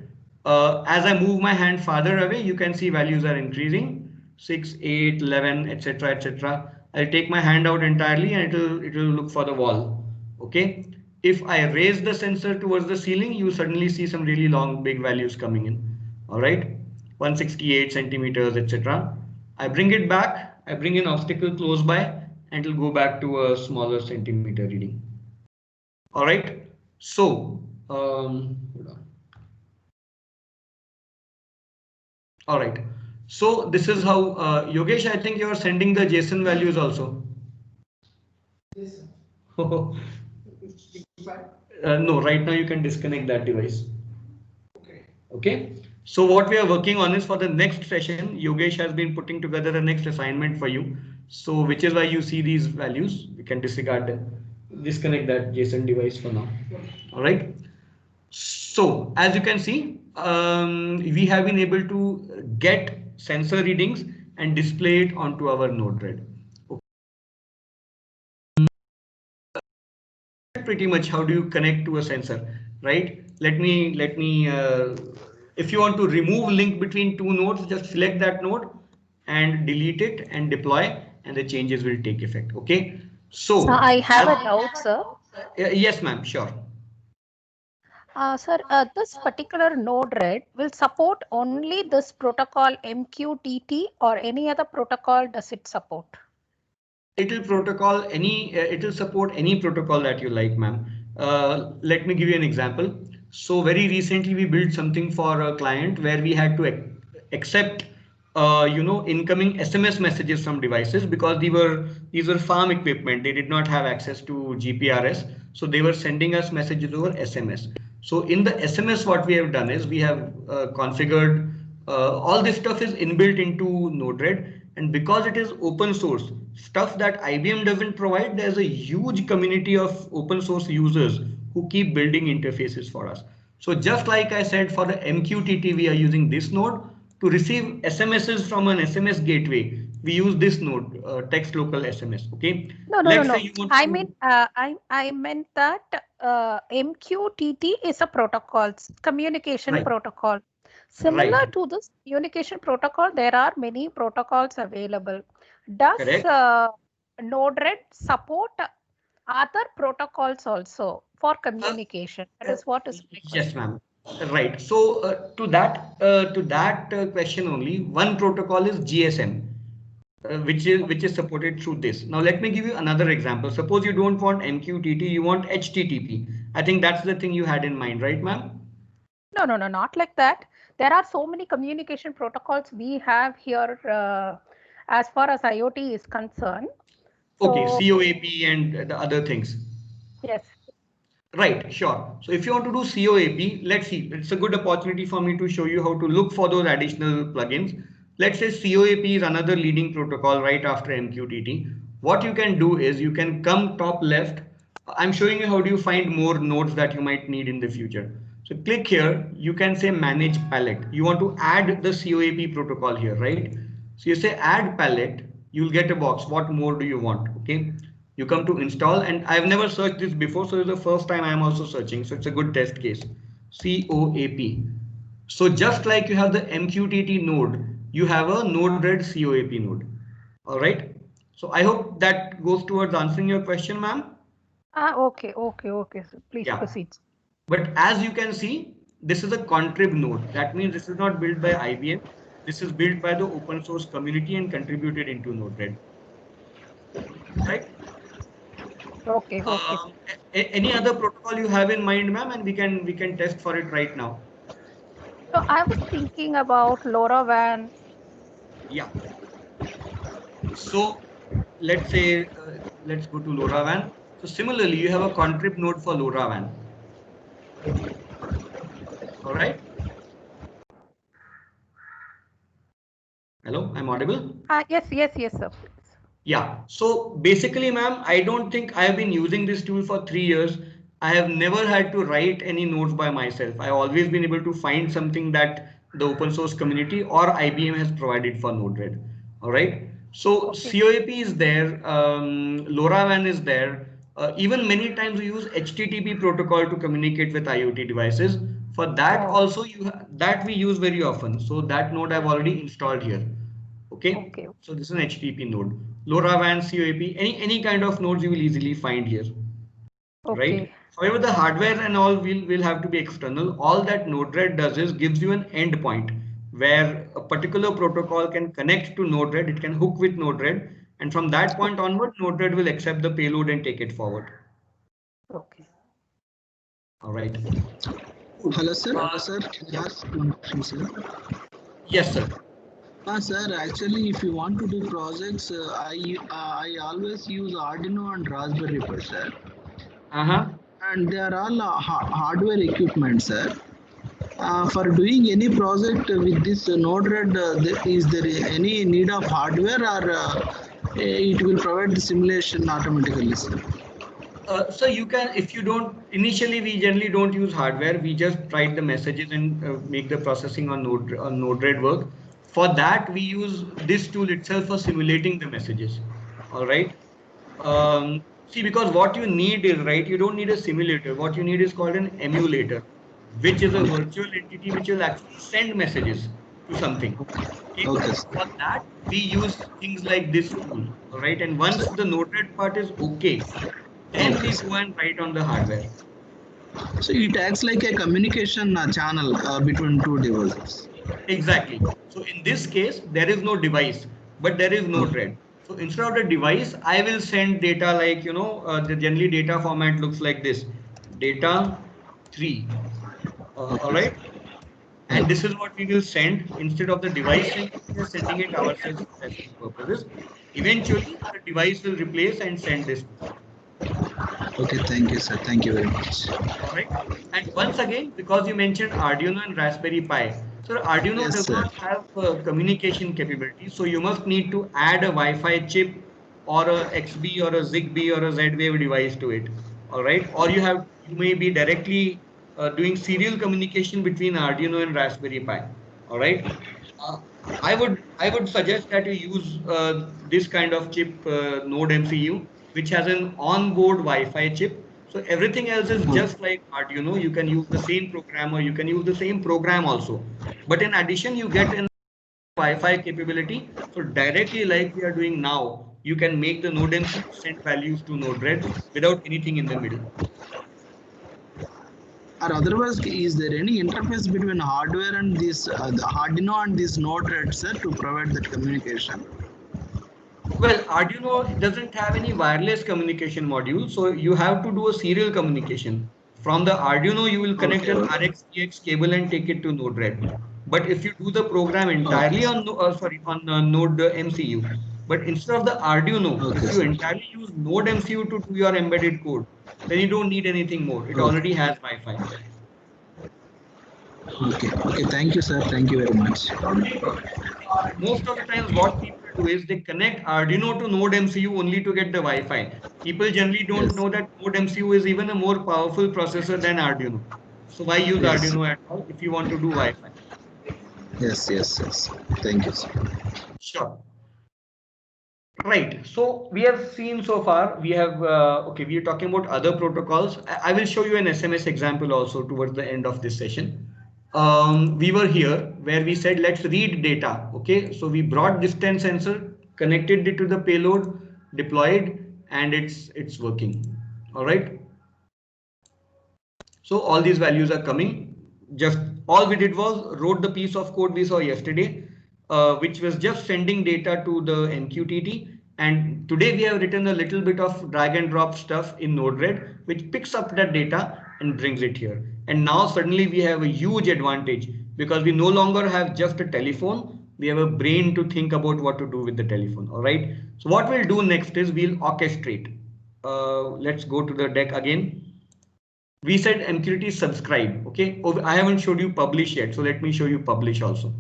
Speaker 1: As I move my hand farther away, you can see values are increasing. 6, 8, 11, etc., etc. I'll take my hand out entirely and it will look for the wall. Okay. If I raise the sensor towards the ceiling, you suddenly see some really long, big values coming in. All right. 168 centimeters, etc. I bring it back. I bring an obstacle close by and it will go back to a smaller centimeter reading. All right. So Hold on. All right. So this is how, Yogesh, I think you are sending the JSON values also.
Speaker 4: Yes, sir.
Speaker 1: No, right now you can disconnect that device.
Speaker 4: Okay.
Speaker 1: Okay. So what we are working on is for the next session, Yogesh has been putting together a next assignment for you. So which is why you see these values. We can disregard them. Disconnect that JSON device for now. All right. So as you can see, we have been able to get sensor readings and display it onto our Node-RED. Pretty much how do you connect to a sensor, right? Let me if you want to remove link between two nodes, just select that node and delete it and deploy, and the changes will take effect. Okay,
Speaker 5: So
Speaker 1: so
Speaker 5: I have a doubt, sir.
Speaker 1: yes ma'am, sure.
Speaker 5: Sir, this particular Node-RED will support only this protocol MQTT or any other protocol does it support?
Speaker 1: It will protocol any, it will support any protocol that you like, ma'am. Let me give you an example. So very recently we built something for a client where we had to accept incoming SMS messages from devices because these were farm equipment. They did not have access to GPRS, so they were sending us messages over SMS. So in the SMS, what we have done is we have configured all this stuff is inbuilt into Node-RED, and because it is open source stuff that IBM doesn't provide, there's a huge community of open source users who keep building interfaces for us. So just like I said, for the MQTT, we are using this node. To receive SMSs from an SMS gateway, we use this node, text local SMS. Okay.
Speaker 5: No.
Speaker 1: Say you want
Speaker 5: I
Speaker 1: to,
Speaker 5: mean, I meant that MQTT is a protocol, communication
Speaker 1: right,
Speaker 5: protocol. Similar
Speaker 1: right,
Speaker 5: to this communication protocol, there are many protocols available. Does
Speaker 1: correct.
Speaker 5: Node-RED support other protocols also for communication? That is what is my
Speaker 1: Yes,
Speaker 5: question.
Speaker 1: ma'am. Right. So to that question only, one protocol is GSM, which is supported through this. Now let me give you another example. Suppose you don't want MQTT, you want HTTP. I think that's the thing you had in mind, right, ma'am?
Speaker 5: No, not like that. There are so many communication protocols we have here as far as IoT is concerned.
Speaker 1: Okay,
Speaker 5: So,
Speaker 1: COAP and the other things.
Speaker 5: yes.
Speaker 1: Right, sure. So if you want to do COAP, let's see. It's a good opportunity for me to show you how to look for those additional plugins. Let's say COAP is another leading protocol right after MQTT. What you can do is you can come top left. I'm showing you how do you find more nodes that you might need in the future. So click here. You can say manage palette. You want to add the COAP protocol here, right? So you say add palette. You'll get a box. What more do you want? Okay. You come to install, and I've never searched this before, so it's the first time I'm also searching, so it's a good test case. COAP. So just like you have the MQTT node, you have a Node-RED COAP node. All right. So I hope that goes towards answering your question, ma'am.
Speaker 5: Okay. So please
Speaker 1: Yeah.
Speaker 5: proceed.
Speaker 1: But as you can see, this is a contrib node. That means this is not built by IBM. This is built by the open source community and contributed into Node-RED. Right?
Speaker 5: Okay.
Speaker 1: Any other protocol you have in mind, ma'am, and we can test for it right now.
Speaker 5: So I was thinking about LoRaWAN.
Speaker 1: Yeah. So let's say let's go to LoRaWAN. So similarly, you have a contrib node for LoRaWAN. All right. Hello, I'm audible.
Speaker 5: Yes, sir.
Speaker 1: Yeah. So basically, ma'am, I don't think I have been using this tool for 3 years. I have never had to write any nodes by myself. I've always been able to find something that the open source community or IBM has provided for Node-RED. All right. So
Speaker 5: Okay.
Speaker 1: COAP is there. LoRaWAN is there. Even many times we use HTTP protocol to communicate with IoT devices. For that also that we use very often. So that node I've already installed here. Okay.
Speaker 5: Okay.
Speaker 1: So this is an HTTP node. LoRaWAN, COAP, any kind of nodes you will easily find here, right?
Speaker 5: Okay.
Speaker 1: However, the hardware and all will have to be external. All that Node-RED does is gives you an endpoint where a particular protocol can connect to Node-RED. It can hook with Node-RED, and from that point onward, Node-RED will accept the payload and take it forward.
Speaker 5: Okay.
Speaker 1: All right.
Speaker 6: Hello, sir.
Speaker 1: Uh,
Speaker 6: Sir, yes, one question, sir.
Speaker 1: Yes, sir.
Speaker 6: Sir, actually, if you want to do projects, I always use Arduino and Raspberry Pi, sir.
Speaker 1: Uh-huh.
Speaker 6: And they are all hardware equipment, sir. For doing any project with this Node-RED, is there any need of hardware, or it will provide the simulation automatically, sir?
Speaker 1: So you can, if you don't, initially we generally don't use hardware. We just write the messages and make the processing on Node-RED work. For that, we use this tool itself for simulating the messages. All right. See, because what you need is, right, you don't need a simulator. What you need is called an emulator, which is a virtual entity which will actually send messages to something. Okay.
Speaker 6: Okay.
Speaker 1: For that, we use things like this tool. All right. And once the Node-RED part is okay, then we go and write on the hardware.
Speaker 6: So it acts like a communication channel between two devices.
Speaker 1: Exactly. So in this case, there is no device, but there is Node-RED. So instead of the device, I will send data like, the generally data format looks like this, data 3. All right. And this is what we will send instead of the device sending, we are sending it ourselves for testing purposes. Eventually, the device will replace and send this message.
Speaker 6: Okay, thank you, sir. Thank you very much.
Speaker 1: All right. And once again, because you mentioned Arduino and Raspberry Pi, so Arduino
Speaker 6: Yes,
Speaker 1: does
Speaker 6: sir.
Speaker 1: not have communication capability. So you must need to add a Wi-Fi chip or a XB or a ZigBee or a Z-Wave device to it. All right. Or you may be directly doing serial communication between Arduino and Raspberry Pi. All right. I would suggest that you use this kind of chip, Node MCU, which has an onboard Wi-Fi chip. So everything else is just like Arduino. You can use the same programmer, you can use the same program also. But in addition, you get an Wi-Fi capability. So directly like we are doing now, you can make the Node MCU send values to Node-RED without anything in the middle.
Speaker 6: Or otherwise, is there any interface between hardware and this the Arduino and this Node-RED, sir, to provide that communication?
Speaker 1: Well, Arduino doesn't have any wireless communication module, so you have to do a serial communication. From the Arduino, you will connect an RX-TX cable and take it to Node-RED. But if you do the program entirely on Node MCU, but instead of the Arduino, if you entirely use Node MCU to do your embedded code, then you don't need anything more. It already has Wi-Fi.
Speaker 6: Okay. Thank you, sir. Thank you very much.
Speaker 1: Most of the times what people do is they connect Arduino to Node MCU only to get the Wi-Fi. People generally don't know that Node MCU is even a more powerful processor than Arduino. So why use Arduino at all if you want to do Wi-Fi?
Speaker 6: Yes. Thank you, sir.
Speaker 1: Sure. Right. So we have seen so far, we have, we are talking about other protocols. I will show you an SMS example also towards the end of this session. We were here where we said, let's read data. Okay. So we brought distance sensor, connected it to the payload, deployed, and it's working. All right. So all these values are coming. Just all we did was wrote the piece of code we saw yesterday, which was just sending data to the MQTT. And today we have written a little bit of drag and drop stuff in Node-RED, which picks up that data and brings it here. And now suddenly we have a huge advantage because we no longer have just a telephone. We have a brain to think about what to do with the telephone. All right. So what we'll do next is we'll orchestrate. Let's go to the deck again. We said MQTT subscribe. Okay. Oh, I haven't showed you publish yet. So let me show you publish also.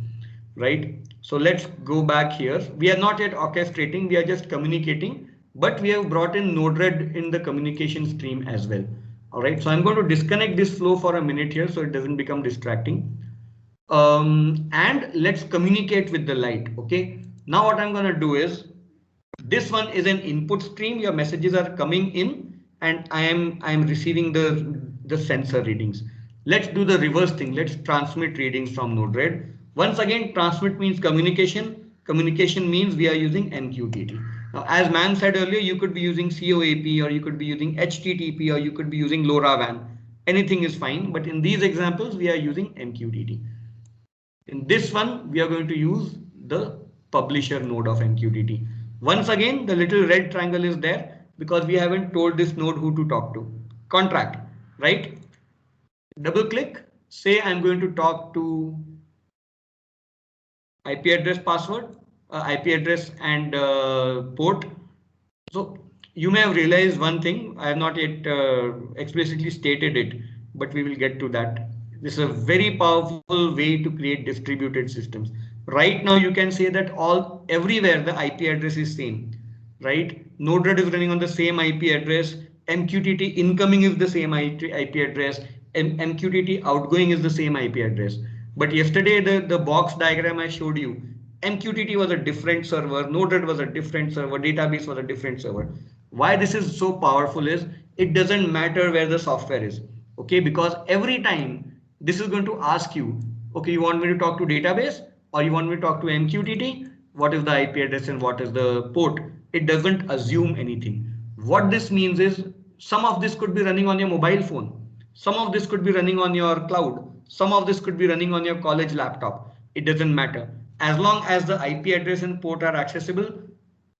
Speaker 1: Right. So let's go back here. We are not yet orchestrating. We are just communicating, but we have brought in Node-RED in the communication stream as well. All right. So I'm going to disconnect this flow for a minute here so it doesn't become distracting. And let's communicate with the light. Okay. Now what I'm going to do is this one is an input stream. Your messages are coming in and I am receiving the sensor readings. Let's do the reverse thing. Let's transmit readings from Node-RED. Once again, transmit means communication. Communication means we are using MQTT. Now, as Ma'am said earlier, you could be using COAP or you could be using HTTP or you could be using LoRaWAN. Anything is fine. But in these examples, we are using MQTT. In this one, we are going to use the publisher node of MQTT. Once again, the little red triangle is there because we haven't told this node who to talk to. Contract, right? double click, say I'm going to talk to IP address password, IP address and port. So you may have realized one thing, I have not yet explicitly stated it, but we will get to that. This is a very powerful way to create distributed systems. Right now you can say that everywhere the IP address is same, right? Node-RED is running on the same IP address, MQTT incoming is the same IP address, and MQTT outgoing is the same IP address. But yesterday the box diagram I showed you, MQTT was a different server, Node-RED was a different server, database was a different server. Why this is so powerful is it doesn't matter where the software is, okay? Because every time this is going to ask you, okay, you want me to talk to database or you want me to talk to MQTT? What is the IP address and what is the port? It doesn't assume anything. What this means is some of this could be running on your mobile phone. Some of this could be running on your cloud. Some of this could be running on your college laptop. It doesn't matter. As long as the IP address and port are accessible,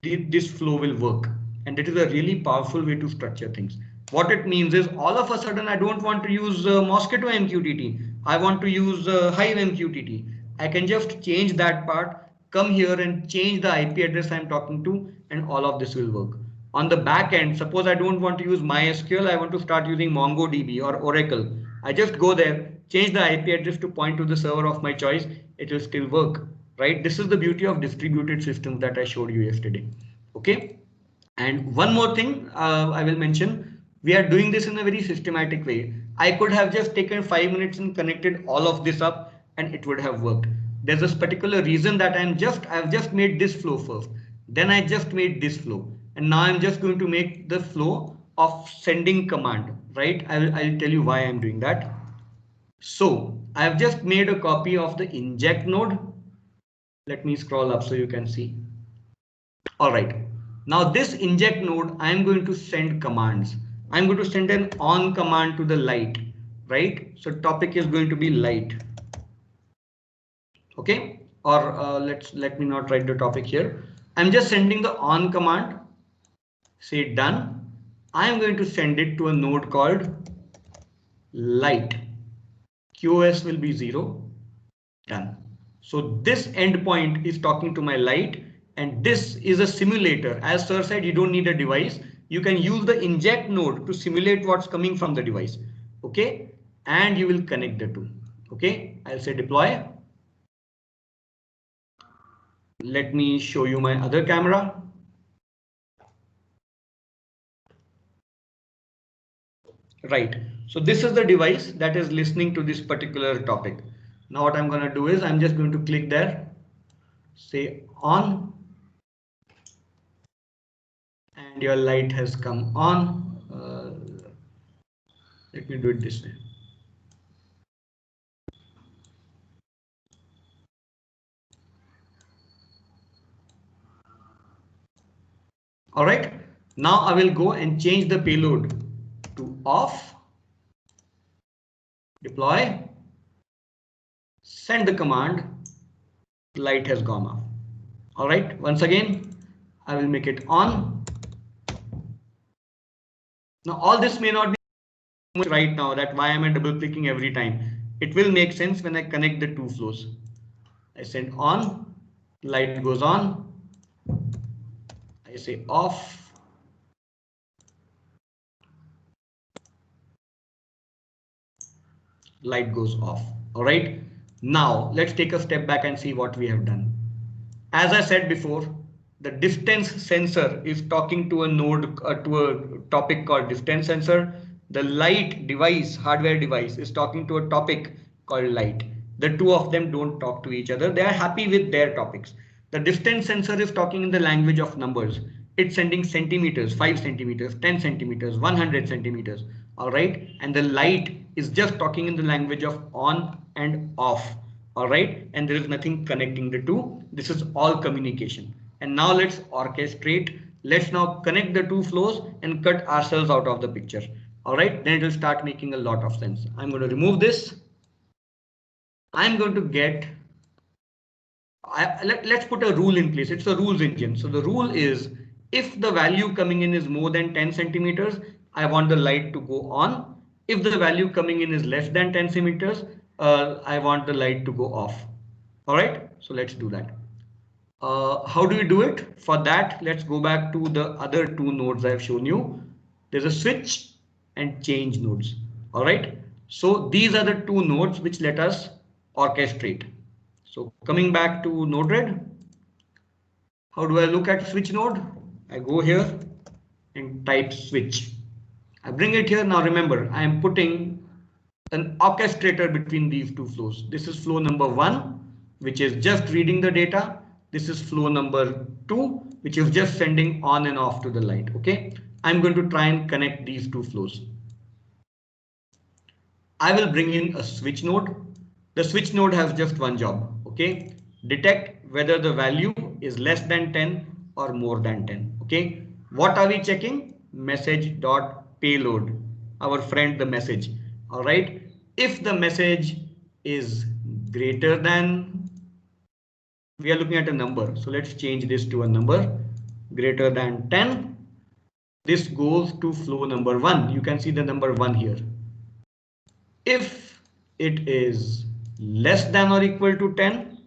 Speaker 1: this flow will work. And it is a really powerful way to structure things. What it means is all of a sudden, I don't want to use Mosquitto MQTT. I want to use Hive MQTT. I can just change that part, come here and change the IP address I'm talking to, and all of this will work. On the back end, suppose I don't want to use MySQL, I want to start using MongoDB or Oracle. I just go there, change the IP address to point to the server of my choice. It will still work, right? This is the beauty of distributed systems that I showed you yesterday. Okay. And one more thing I will mention, we are doing this in a very systematic way. I could have just taken 5 minutes and connected all of this up and it would have worked. There's a particular reason that I've just made this flow first. Then I just made this flow. And now I'm just going to make the flow of sending command, right? I'll tell you why I'm doing that. So I've just made a copy of the inject node. Let me scroll up so you can see. All right. Now this inject node, I'm going to send commands. I'm going to send an on command to the light, right? So topic is going to be light. Okay. Or let me not write the topic here. I'm just sending the on command. Say done. I'm going to send it to a node called light. QoS will be 0. Done. So this endpoint is talking to my light. And this is a simulator. As sir said, you don't need a device. You can use the inject node to simulate what's coming from the device. Okay. And you will connect the two. Okay. I'll say deploy. Let me show you my other camera. Right. So this is the device that is listening to this particular topic. Now what I'm going to do is I'm just going to click there. Say on. And your light has come on. Let me do it this way. All right. Now I will go and change the payload to off. Deploy. Send the command. Light has gone off. All right. Once again, I will make it on. Now all this may not be right now, that why am I double clicking every time? It will make sense when I connect the two flows. I send on, light goes on. I say off. Light goes off. All right. Now let's take a step back and see what we have done. As I said before, the distance sensor is talking to a node, to a topic called distance sensor. The light device, hardware device, is talking to a topic called light. The two of them don't talk to each other. They are happy with their topics. The distance sensor is talking in the language of numbers. It's sending centimeters, 5 centimeters, 10 centimeters, 100 centimeters. All right. And the light is just talking in the language of on and off. All right. And there is nothing connecting the two. This is all communication. And now let's orchestrate. Let's now connect the two flows and cut ourselves out of the picture. All right. Then it will start making a lot of sense. I'm going to remove this. I'm going to get. Let's put a rule in place. It's a rules engine. So the rule is if the value coming in is more than 10 centimeters, I want the light to go on. If the value coming in is less than 10 centimeters, I want the light to go off. All right, so let's do that. How do we do it? For that, let's go back to the other two nodes I've shown you. There's a switch and change nodes. All right, so these are the two nodes which let us orchestrate. So coming back to Node-RED, how do I look at switch node? I go here and type switch. I bring it here. Now remember, I am putting an orchestrator between these two flows. This is flow number 1, which is just reading the data. This is flow number 2, which is just sending on and off to the light. Okay, I'm going to try and connect these two flows. I will bring in a switch node. The switch node has just one job. Okay, detect whether the value is less than 10 or more than 10. Okay, what are we checking? Message dot payload, our friend the message. All right, if the message is greater than, we are looking at a number, so let's change this to a number greater than 10. This goes to flow number 1. You can see the number 1 here. If it is less than or equal to 10,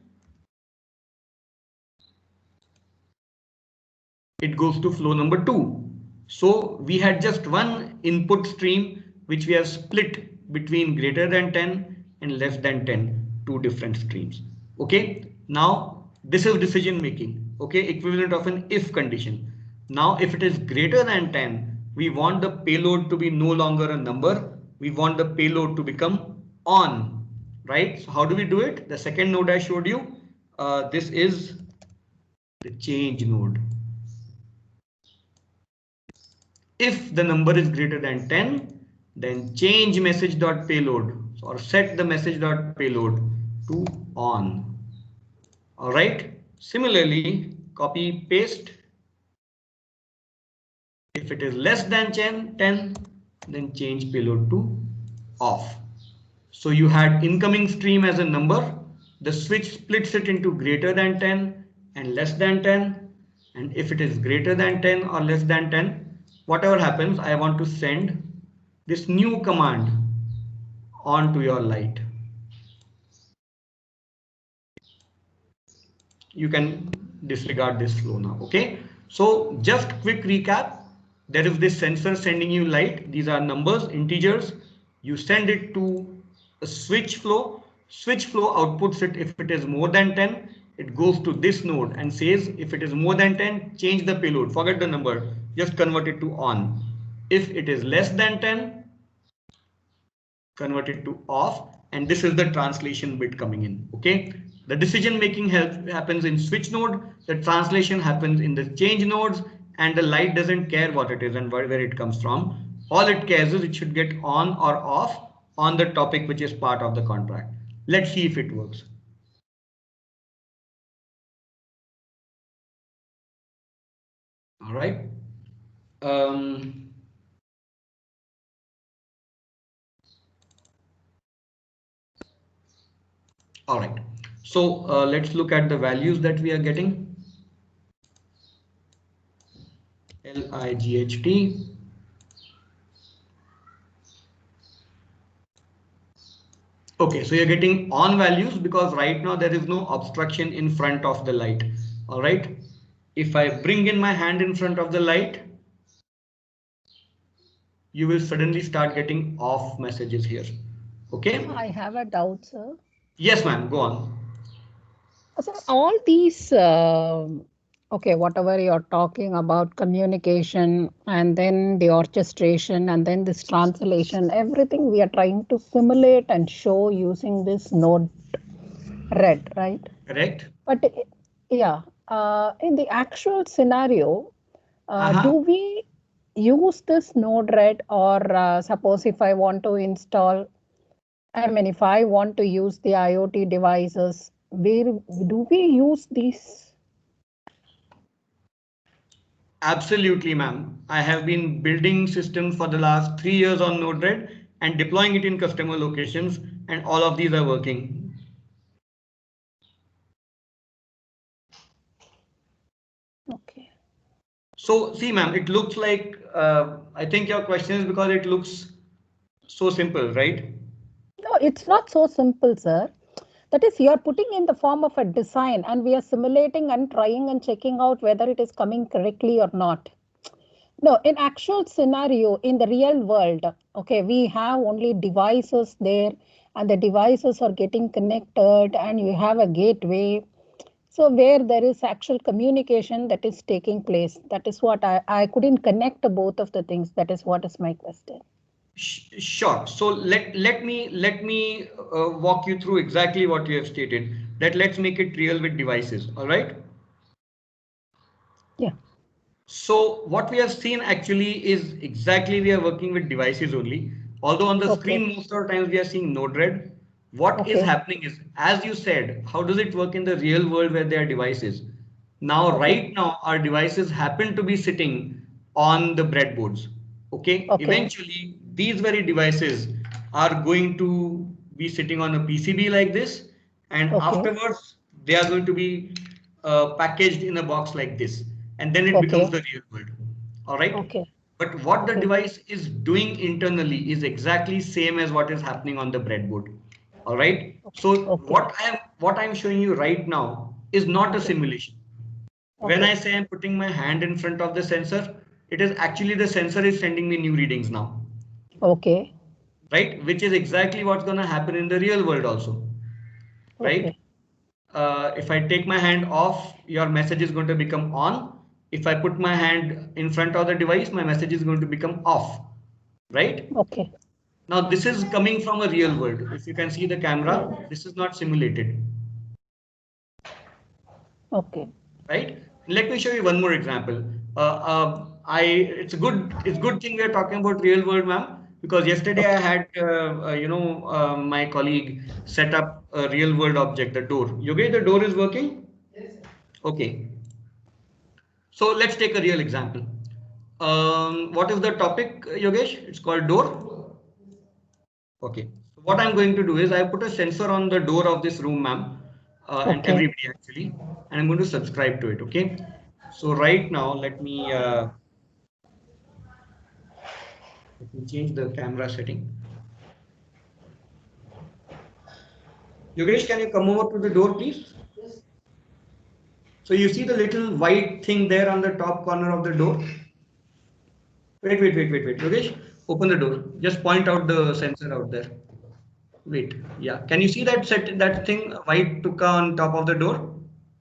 Speaker 1: it goes to flow number 2. So we had just one input stream which we have split between greater than 10 and less than 10, two different streams. Okay, now this is decision making. Okay, equivalent of an if condition. Now if it is greater than 10, we want the payload to be no longer a number. We want the payload to become on, right? So how do we do it? The second node I showed you, this is the change node. If the number is greater than 10, then change message.payload or set the message.payload to on. All right. Similarly, copy paste. If it is less than 10, then change payload to off. So you had incoming stream as a number. The switch splits it into greater than 10 and less than 10. And if it is greater than 10 or less than 10, whatever happens, I want to send this new command onto your light. You can disregard this flow now. Okay, so just quick recap. There is this sensor sending you light. These are numbers, integers. You send it to a switch flow. Switch flow outputs it. If it is more than 10, it goes to this node and says if it is more than 10, change the payload. Forget the number, just convert it to on. If it is less than 10, convert it to off. And this is the translation bit coming in. Okay, the decision making happens in switch node. The translation happens in the change nodes. And the light doesn't care what it is and where it comes from. All it cares is it should get on or off on the topic which is part of the contract. Let's see if it works. All right. All right. So let's look at the values that we are getting. LIGHT. Okay, so you're getting on values because right now there is no obstruction in front of the light. All right. If I bring in my hand in front of the light, you will suddenly start getting off messages here. Okay.
Speaker 5: I have a doubt, sir.
Speaker 1: Yes, ma'am. Go on.
Speaker 5: So all these, okay, whatever you're talking about, communication and then the orchestration and then this translation, everything we are trying to simulate and show using this Node-RED, right?
Speaker 1: Correct.
Speaker 5: But yeah, in the actual scenario, do we use this Node-RED or suppose if I want to install, I mean, if I want to use the IoT devices, do we use these?
Speaker 1: Absolutely, ma'am. I have been building systems for the last 3 years on Node-RED and deploying it in customer locations, and all of these are working.
Speaker 5: Okay.
Speaker 1: So see, ma'am, it looks like, I think your question is because it looks so simple, right?
Speaker 5: No, it's not so simple, sir. That is, you are putting in the form of a design and we are simulating and trying and checking out whether it is coming correctly or not. No, in actual scenario, in the real world, okay, we have only devices there and the devices are getting connected and you have a gateway. So where there is actual communication that is taking place, that is what I couldn't connect both of the things. That is what is my question.
Speaker 1: Sure. So let me walk you through exactly what you have stated. That let's make it real with devices. All right.
Speaker 5: Yeah.
Speaker 1: So what we have seen actually is exactly we are working with devices only. Although on the screen most of the times we are seeing Node-RED. What is happening is, as you said, how does it work in the real world where there are devices? Now, right now, our devices happen to be sitting on the breadboards. Okay. Eventually, these very devices are going to be sitting on a PCB like this, and afterwards they are going to be packaged in a box like this, and then it becomes the real world. All right. But what the device is doing internally is exactly same as what is happening on the breadboard. All right. So what I'm showing you right now is not a simulation. When I say I'm putting my hand in front of the sensor, it is actually the sensor is sending me new readings now.
Speaker 5: Okay.
Speaker 1: Right, which is exactly what's going to happen in the real world also. Right. If I take my hand off, your message is going to become on. If I put my hand in front of the device, my message is going to become off. Right.
Speaker 5: Okay.
Speaker 1: Now this is coming from a real world. If you can see the camera, this is not simulated.
Speaker 5: Okay.
Speaker 1: Right. Let me show you one more example. It's good thing we are talking about real world, ma'am, because yesterday I had my colleague set up a real world object, the door. Yogesh, the door is working?
Speaker 4: Yes, sir.
Speaker 1: Okay. So let's take a real example. What is the topic, Yogesh? It's called door. Okay. So what I'm going to do is I put a sensor on the door of this room, ma'am, and everybody actually, and I'm going to subscribe to it. Okay. So right now, let me change the camera setting. Yogesh, can you come over to the door, please?
Speaker 4: Yes.
Speaker 1: So you see the little white thing there on the top corner of the door? Wait. Yogesh, open the door. Just point out the sensor out there. Wait, yeah. Can you see that that thing white tuka on top of the door?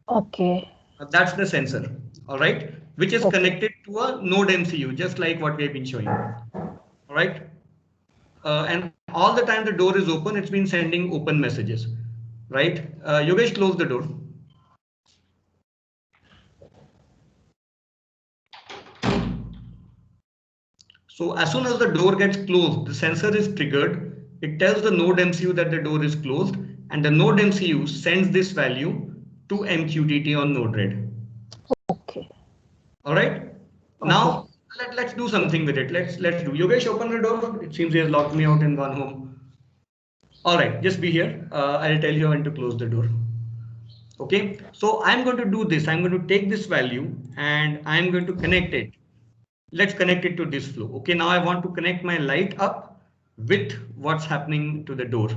Speaker 5: Okay.
Speaker 1: That's the sensor, all right, which is connected to a node MCU, just like what we have been showing. All right. And all the time the door is open, it's been sending open messages, right? Yogesh, close the door. So as soon as the door gets closed, the sensor is triggered. It tells the node MCU that the door is closed, and the node MCU sends this value to MQTT on Node-RED.
Speaker 5: Okay.
Speaker 1: All right. Now let's do something with it. Let's do. Yogesh, open the door. It seems he has locked me out and gone home. All right, just be here. I'll tell you when to close the door. Okay. So I'm going to do this. I'm going to take this value and I'm going to connect it. Let's connect it to this flow. Okay. Now I want to connect my light up with what's happening to the door,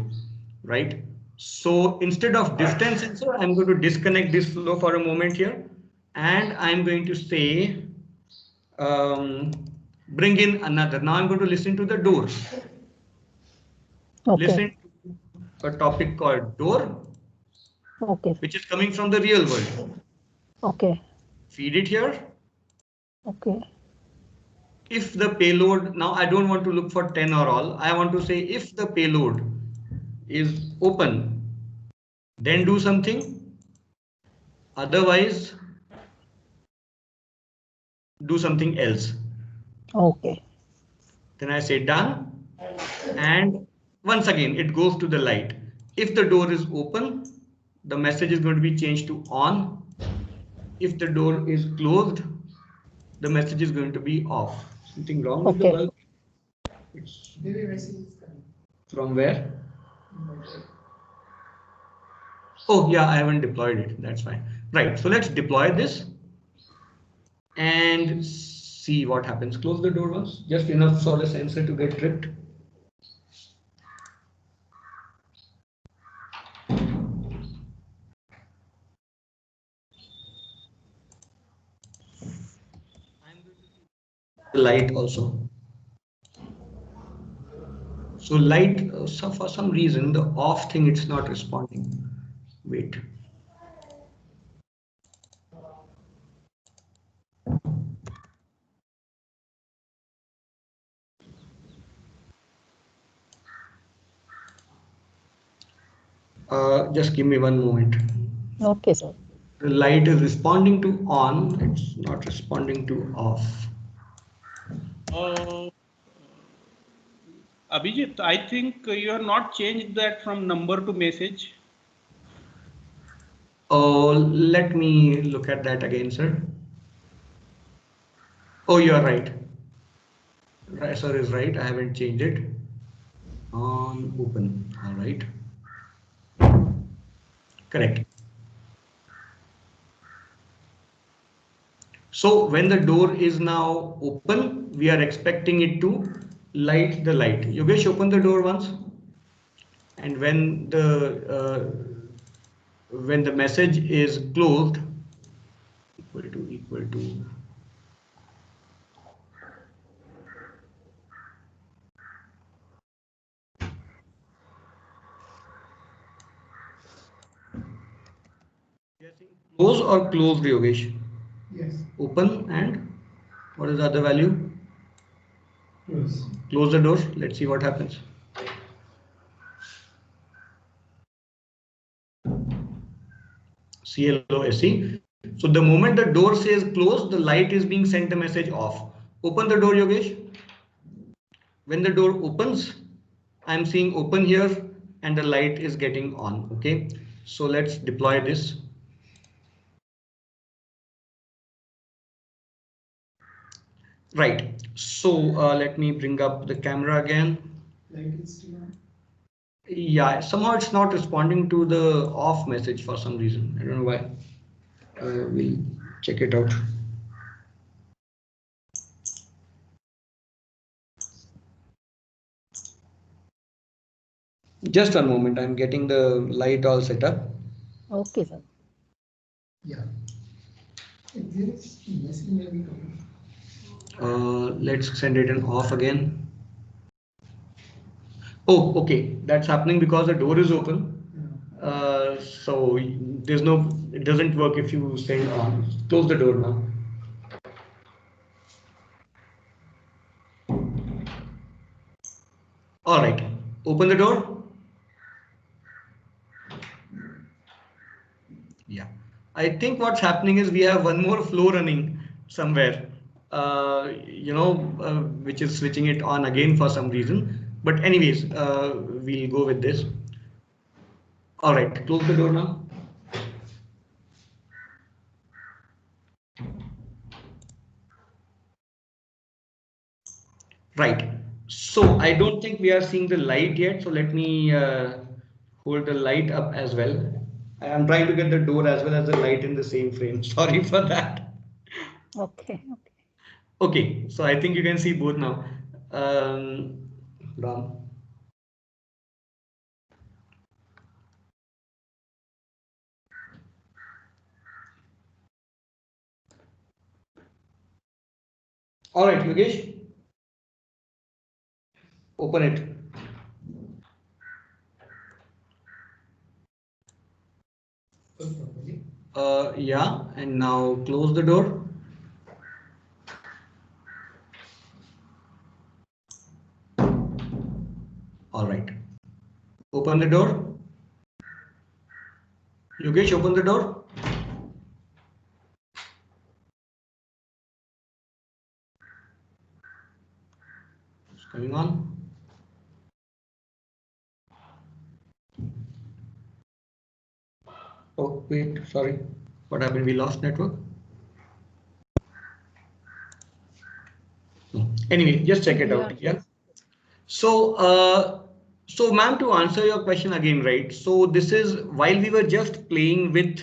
Speaker 1: right? So instead of distance sensor, I'm going to disconnect this flow for a moment here, and I'm going to say bring in another. Now I'm going to listen to the door. Listen to a topic called door, which is coming from the real world.
Speaker 5: Okay.
Speaker 1: Feed it here.
Speaker 5: Okay.
Speaker 1: If the payload, now I don't want to look for 10 or all. I want to say if the payload is open, then do something. Otherwise, do something else.
Speaker 5: Okay.
Speaker 1: Then I say done, and once again it goes to the light. If the door is open, the message is going to be changed to on. If the door is closed, the message is going to be off. Something wrong with the bulb? It's
Speaker 4: Maybe message is coming.
Speaker 1: from where? Oh yeah, I haven't deployed it. That's fine. Right. So let's deploy this and see what happens. Close the door once, just enough for the sensor to get tripped. the light also. So light, so for some reason, the off thing, it's not responding. Wait. Just give me one moment.
Speaker 5: Okay, sir.
Speaker 1: The light is responding to on, it's not responding to off.
Speaker 3: Abhijit, I think you have not changed that from number to message.
Speaker 1: Oh, let me look at that again, sir. Oh, you are right. Sir is right. I haven't changed it. On open. All right. Correct. So when the door is now open, we are expecting it to light the light. Yogesh, open the door once. And when the message is closed, equal to. Close or closed, Yogesh?
Speaker 4: Yes.
Speaker 1: Open and what is the other value?
Speaker 4: Close.
Speaker 1: Close the door. Let's see what happens. CLOSE. So the moment the door says close, the light is being sent a message off. Open the door, Yogesh. When the door opens, I'm seeing open here and the light is getting on. Okay. So let's deploy this. Right. So let me bring up the camera again.
Speaker 4: Light is still on.
Speaker 1: Yeah, somehow it's not responding to the off message for some reason. I don't know why. We'll check it out. Just a moment. I'm getting the light all set up.
Speaker 5: Okay, sir.
Speaker 4: Yeah. There is message maybe coming.
Speaker 1: Let's send it in off again. Oh, okay. That's happening because the door is open. So there's no, it doesn't work if you send on. Close the door now. All right. Open the door. Yeah. I think what's happening is we have one more flow running somewhere, which is switching it on again for some reason. But anyways, we'll go with this. All right, close the door now. Right. So I don't think we are seeing the light yet. So let me hold the light up as well. I am trying to get the door as well as the light in the same frame. Sorry for that.
Speaker 5: Okay.
Speaker 1: Okay, so I think you can see both now. Ram. All right, Yogesh. Open it.
Speaker 4: Properly.
Speaker 1: Yeah, and now close the door. All right. Open the door. Yogesh, open the door. It's coming on. Oh, wait, sorry. What happened? We lost network. No. Anyway, just check it out. Yeah. So ma'am, to answer your question again, right? So this is while we were just playing with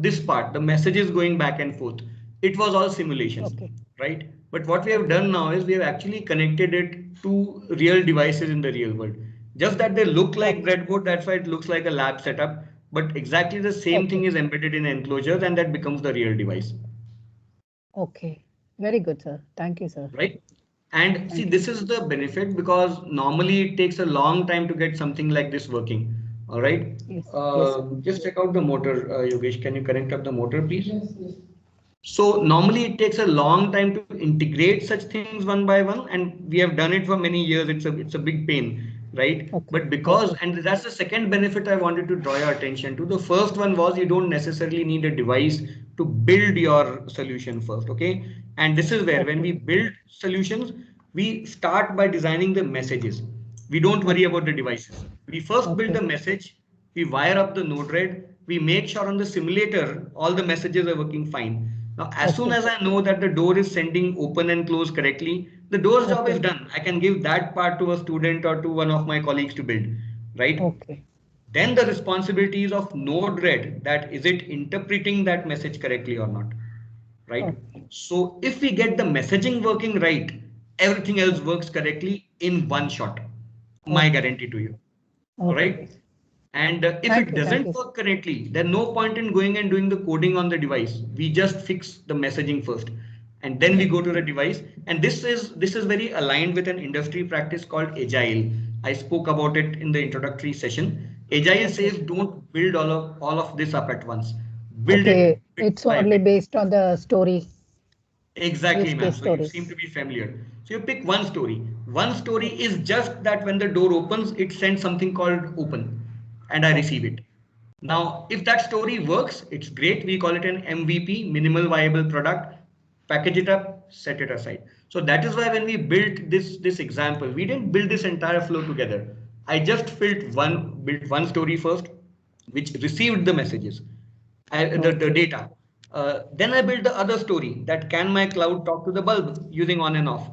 Speaker 1: this part, the messages going back and forth. It was all simulation,
Speaker 5: Okay.
Speaker 1: right? But what we have done now is we have actually connected it to real devices in the real world. Just that they look like breadboard, that's why it looks like a lab setup. But exactly the same thing is embedded in enclosures, and that becomes the real device.
Speaker 5: Okay. Very good, sir. Thank you, sir.
Speaker 1: Right? And see, this is the benefit, because normally it takes a long time to get something like this working. All right.
Speaker 5: Yes. Yes.
Speaker 1: Just check out the motor, Yogesh. Can you connect up the motor, please?
Speaker 4: Yes, yes.
Speaker 1: So normally it takes a long time to integrate such things one by one, and we have done it for many years. It's a big pain, right?
Speaker 5: Okay.
Speaker 1: But because, and that's the second benefit I wanted to draw your attention to. The first one was you don't necessarily need a device to build your solution first, okay? And this is where when we build solutions, we start by designing the messages. We don't worry about the devices. We first build the message, we wire up the Node-RED, we make sure on the simulator all the messages are working fine. Now, as soon as I know that the door is sending open and close correctly, the door's job is done. I can give that part to a student or to one of my colleagues to build, right?
Speaker 5: Okay.
Speaker 1: Then the responsibilities of Node-RED, that is it interpreting that message correctly or not, right?
Speaker 5: Okay.
Speaker 1: So if we get the messaging working right, everything else works correctly in one shot. My guarantee to you. All right. And if it doesn't work correctly, there's no point in going and doing the coding on the device. We just fix the messaging first, and then we go to the device. And this is very aligned with an industry practice called Agile. I spoke about it in the introductory session. Agile says don't build all of this up at once. Build it.
Speaker 5: It's only based on the story.
Speaker 1: Exactly, ma'am. So you seem to be familiar. So you pick one story. One story is just that when the door opens, it sends something called open, and I receive it. Now, if that story works, it's great. We call it an MVP, minimal viable product. Package it up, set it aside. So that is why when we built this example, we didn't build this entire flow together. I just built one story first, which received the messages, the data. Then I built the other story, that can my cloud talk to the bulb using on and off.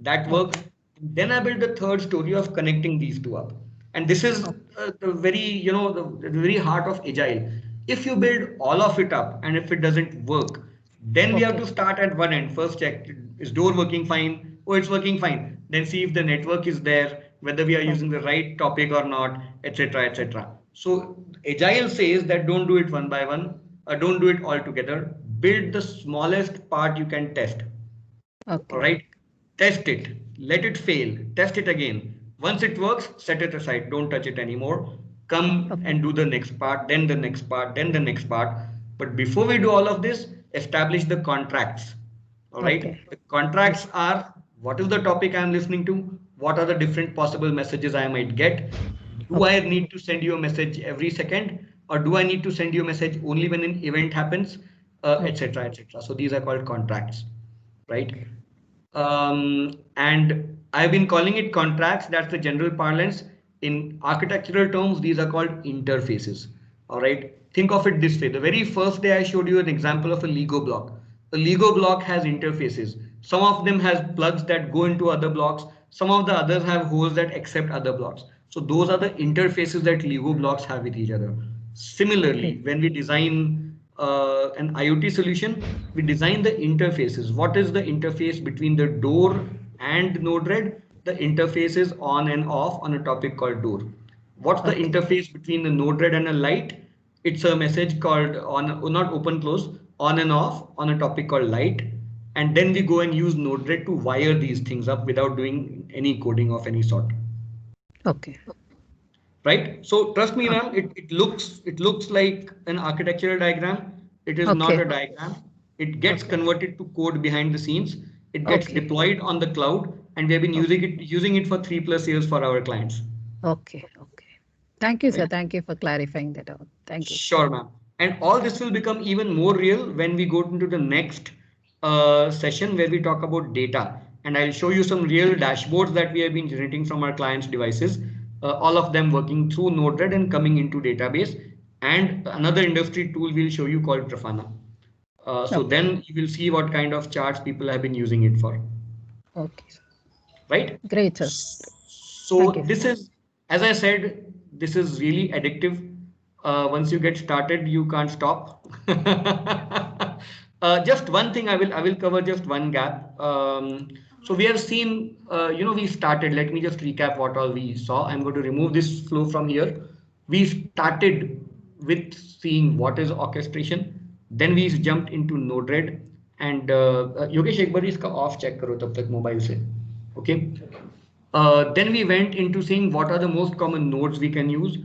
Speaker 1: That works. Then I built the third story of connecting these two up. And this is the very, the very heart of Agile. If you build all of it up and if it doesn't work, then we have to start at one end. First check, is door working fine? Oh, it's working fine. Then see if the network is there, whether we are using the right topic or not, etc., etc. So Agile says that don't do it one by one, don't do it all together. Build the smallest part you can test. All right, test it, let it fail, test it again. Once it works, set it aside, don't touch it anymore. Come and do the next part, then the next part, then the next part. But before we do all of this, establish the contracts. All right, the contracts are, what is the topic I'm listening to? What are the different possible messages I might get? Do I need to send you a message every second, or do I need to send you a message only when an event happens, etc., etc. So these are called contracts, right? And I've been calling it contracts. That's the general parlance. In architectural terms, these are called interfaces. All right. Think of it this way. The very first day I showed you an example of a Lego block. A Lego block has interfaces. Some of them has plugs that go into other blocks. Some of the others have holes that accept other blocks. So those are the interfaces that Lego blocks have with each other. Similarly, when we design an IoT solution, we design the interfaces. What is the interface between the door and Node-RED? The interface is on and off on a topic called door. What's the interface between the Node-RED and a light? It's a message called on, not open close, on and off on a topic called light. And then we go and use Node-RED to wire these things up without doing any coding of any sort.
Speaker 5: Okay.
Speaker 1: Right. So trust me, ma'am, it looks like an architectural diagram. It is not a diagram. It gets converted to code behind the scenes. It gets deployed on the cloud, and we have been using it for 3+ years for our clients.
Speaker 5: Okay. Thank you, sir. Thank you for clarifying that out. Thank you.
Speaker 1: Sure, ma'am. And all this will become even more real when we go into the next session where we talk about data. And I'll show you some real dashboards that we have been generating from our clients' devices. All of them working through Node-RED and coming into database. And another industry tool we'll show you called Grafana. So then you will see what kind of charts people have been using it for.
Speaker 5: Okay.
Speaker 1: Right?
Speaker 5: Great, sir.
Speaker 1: So this is, as I said, this is really addictive. Once you get started, you can't stop. Just one thing I will cover, just one gap. So we have seen, we started, let me just recap what all we saw. I'm going to remove this flow from here. We started with seeing what is orchestration. Then we jumped into Node-RED, And Yogesh एक बार इसका of check करो तब तक mobile से. Okay. Then we went into saying what are the most common nodes we can use.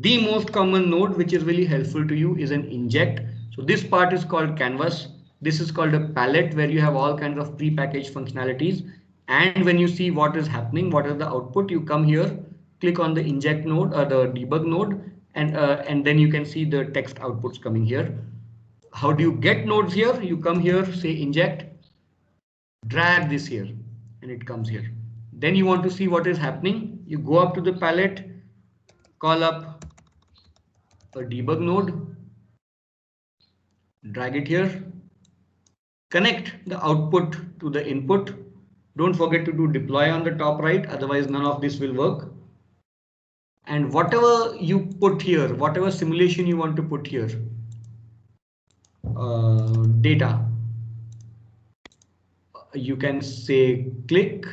Speaker 1: The most common node which is really helpful to you is an inject. So this part is called canvas. This is called a palette where you have all kinds of pre-packaged functionalities. And when you see what is happening, what is the output, you come here, click on the inject node or the debug node, and then you can see the text outputs coming here. How do you get nodes here? You come here, say inject, drag this here, and it comes here. Then you want to see what is happening. You go up to the palette, call up a debug node, drag it here, connect the output to the input. Don't forget to do deploy on the top right, otherwise none of this will work. And whatever you put here, whatever simulation you want to put here, data, you can say click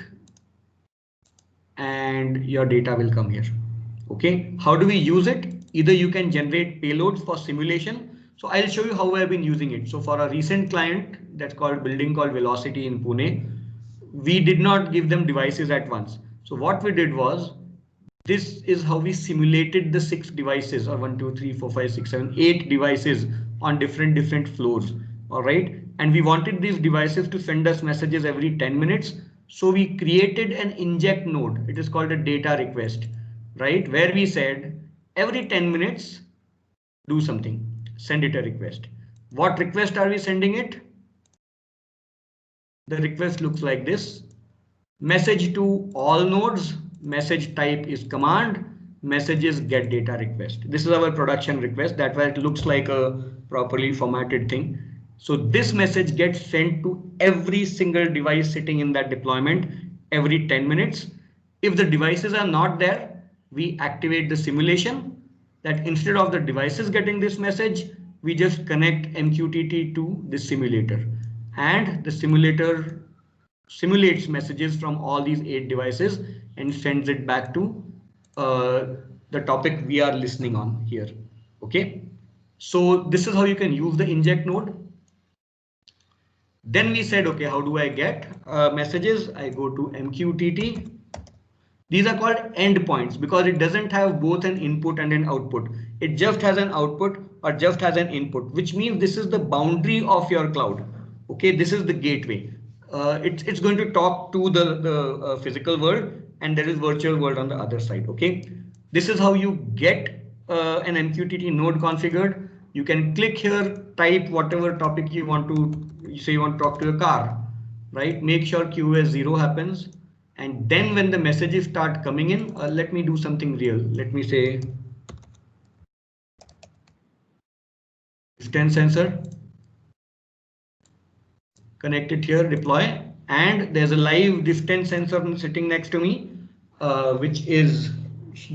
Speaker 1: and your data will come here. Okay, how do we use it? Either you can generate payloads for simulation. So I'll show you how I've been using it. So for a recent client that's called building called Velocity in Pune, we did not give them devices at once. So what we did was, this is how we simulated the 6 devices, or 1, 2, 3, 4, 5, 6, 7, 8 devices on different floors. All right. And we wanted these devices to send us messages every 10 minutes. So we created an inject node. It is called a data request, right? Where we said every 10 minutes, do something, send it a request. What request are we sending it? The request looks like this. Message to all nodes. Message type is command. Message is get data request. This is our production request. That's why it looks like a properly formatted thing. So this message gets sent to every single device sitting in that deployment every 10 minutes. If the devices are not there, we activate the simulation that instead of the devices getting this message, we just connect MQTT to the simulator, and the simulator simulates messages from all these 8 devices and sends it back to the topic we are listening on here. Okay, so this is how you can use the inject node. Then we said, okay, how do I get messages? I go to MQTT. These are called endpoints because it doesn't have both an input and an output. It just has an output or just has an input, which means this is the boundary of your cloud. Okay, this is the gateway. It's going to talk to the physical world, and there is virtual world on the other side. Okay, this is how you get an MQTT node configured. You can click here, type whatever topic you want to. You say you want to talk to a car, right? Make sure QoS 0 happens. And then when the messages start coming in, let me do something real. Let me say distance sensor. Connect it here, deploy, and there's a live distance sensor sitting next to me, which is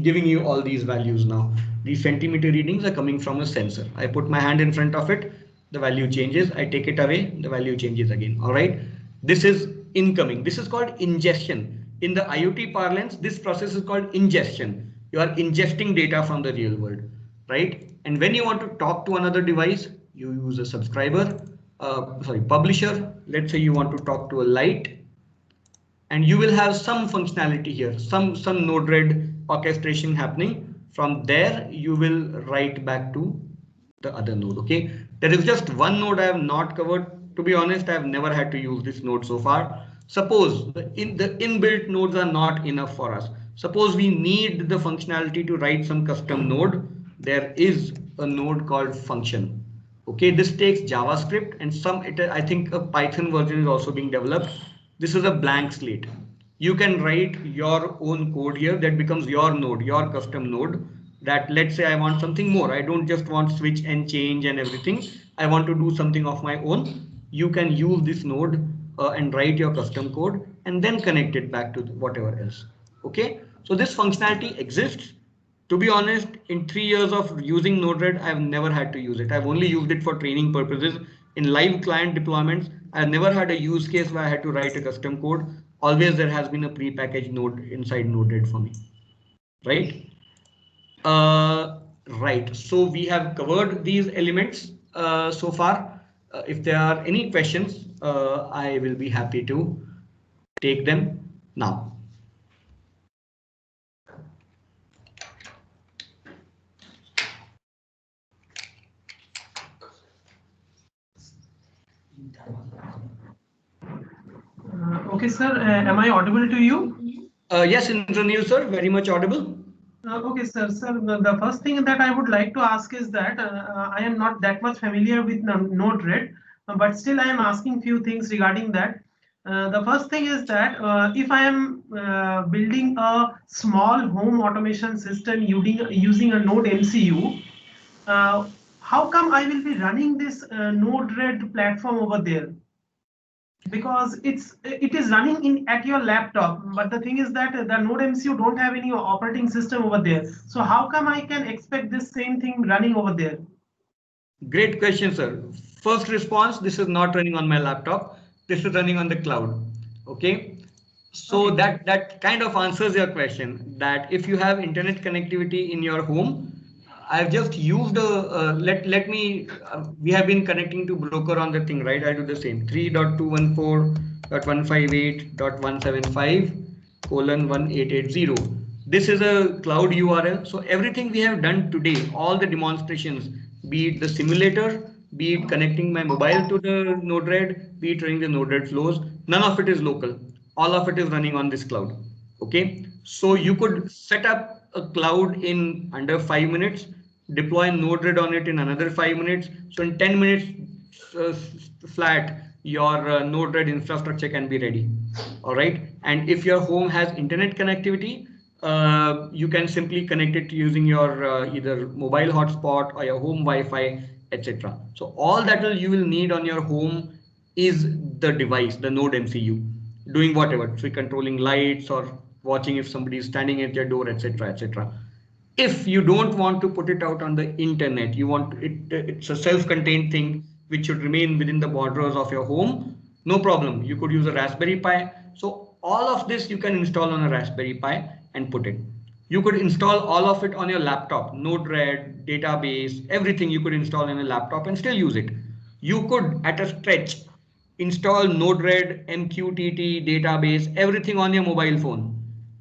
Speaker 1: giving you all these values now. These centimeter readings are coming from a sensor. I put my hand in front of it, the value changes. I take it away, the value changes again. All right. This is incoming. This is called ingestion. In the IoT parlance, this process is called ingestion. You are ingesting data from the real world, right? And when you want to talk to another device, you use a subscriber, publisher. Let's say you want to talk to a light, and you will have some functionality here, some Node-RED orchestration happening. From there, you will write back to the other node. Okay, there is just one node I have not covered. To be honest, I have never had to use this node so far. Suppose the inbuilt nodes are not enough for us. Suppose we need the functionality to write some custom node. There is a node called function. Okay, this takes JavaScript and I think a Python version is also being developed. This is a blank slate. You can write your own code here that becomes your node, your custom node. That let's say I want something more. I don't just want switch and change and everything. I want to do something of my own. You can use this node and write your custom code and then connect it back to whatever else. Okay, so this functionality exists. To be honest, in 3 years of using Node-RED, I've never had to use it. I've only used it for training purposes. In live client deployments, I've never had a use case where I had to write a custom code. Always there has been a pre-packaged node inside Node-RED for me, right? Right. So we have covered these elements so far. If there are any questions, I will be happy to take them now.
Speaker 2: Okay, sir. Am I audible to you?
Speaker 1: Yes, Indranil sir, very much audible.
Speaker 2: Okay, sir. Sir, the first thing that I would like to ask is that I am not that much familiar with Node-RED, but still I am asking few things regarding that. The first thing is that if I am building a small home automation system using a Node MCU, how come I will be running this Node-RED platform over there? Because it is running in at your laptop, but the thing is that the Node MCU don't have any operating system over there. So how come I can expect this same thing running over there?
Speaker 1: Great question, sir. First response, this is not running on my laptop. This is running on the cloud. Okay. So
Speaker 2: Okay.
Speaker 1: that kind of answers your question, that if you have internet connectivity in your home, I've just used let me we have been connecting to broker on the thing, right? I do the same 3.214.158.175:1880. This is a cloud URL. So everything we have done today, all the demonstrations, be it the simulator, be it connecting my mobile to the Node-RED, be it running the Node-RED flows, none of it is local. All of it is running on this cloud. Okay, so you could set up a cloud in under 5 minutes, deploy Node-RED on it in another 5 minutes. So in 10 minutes flat, your Node-RED infrastructure can be ready. All right, and if your home has internet connectivity, you can simply connect it using your either mobile hotspot or your home Wi-Fi, etc. So all that you will need on your home is the device, the Node MCU, doing whatever, so controlling lights or watching if somebody is standing at your door, etc., etc. If you don't want to put it out on the internet, you want it's a self-contained thing which should remain within the borders of your home, no problem, you could use a Raspberry Pi. So all of this you can install on a Raspberry Pi and put it. You could install all of it on your laptop, Node-RED, database, everything you could install in a laptop and still use it. You could at a stretch install Node-RED, MQTT, database, everything on your mobile phone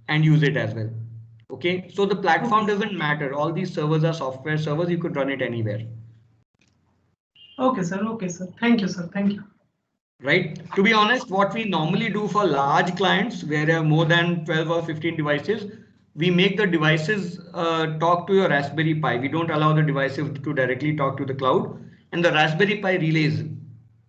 Speaker 1: and use it as well. Okay, so the platform doesn't matter. All these servers are software servers. You could run it anywhere.
Speaker 2: Okay, sir. Okay, sir. Thank you, sir. Thank you.
Speaker 1: Right. To be honest, what we normally do for large clients where you have more than 12 or 15 devices, we make the devices talk to your Raspberry Pi. We don't allow the devices to directly talk to the cloud, and the Raspberry Pi relays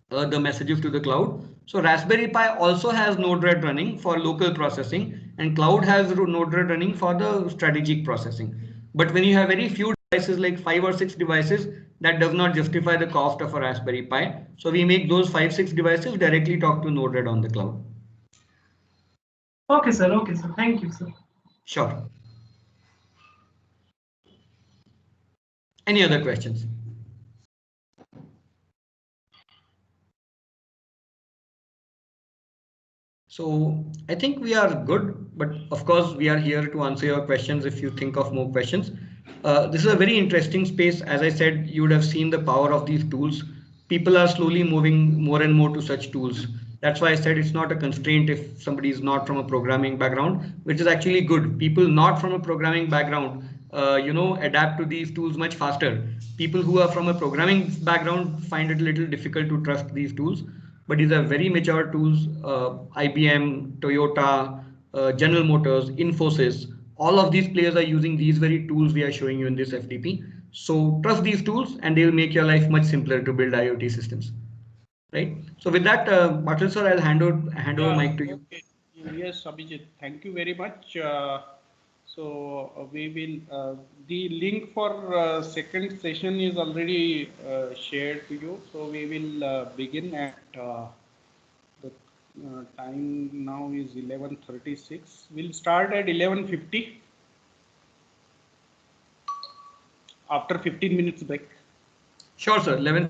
Speaker 1: the messages to the cloud. So Raspberry Pi also has Node-RED running for local processing, and cloud has Node-RED running for the strategic processing. But when you have very few devices, like 5 or 6 devices, that does not justify the cost of a Raspberry Pi. So we make those 5-6 devices directly talk to Node-RED on the cloud.
Speaker 2: Okay, sir. Okay, sir. Thank you, sir.
Speaker 1: Sure. Any other questions? So I think we are good, but of course we are here to answer your questions if you think of more questions. This is a very interesting space. As I said, you would have seen the power of these tools. People are slowly moving more and more to such tools. That's why I said it's not a constraint if somebody is not from a programming background, which is actually good. People not from a programming background, adapt to these tools much faster. People who are from a programming background find it a little difficult to trust these tools. But these are very mature tools. IBM, Toyota, General Motors, Infosys, all of these players are using these very tools we are showing you in this FTP. So trust these tools and they will make your life much simpler to build IoT systems. Right. So with that, Patil sir, I'll hand over mic to you.
Speaker 3: Okay. Yes, Abhijit, thank you very much. So we will, the link for second session is already shared to you. So we will begin at the time now is 11:36. We'll start at 11:50 after 15 minutes break.
Speaker 1: Sure, sir. 11.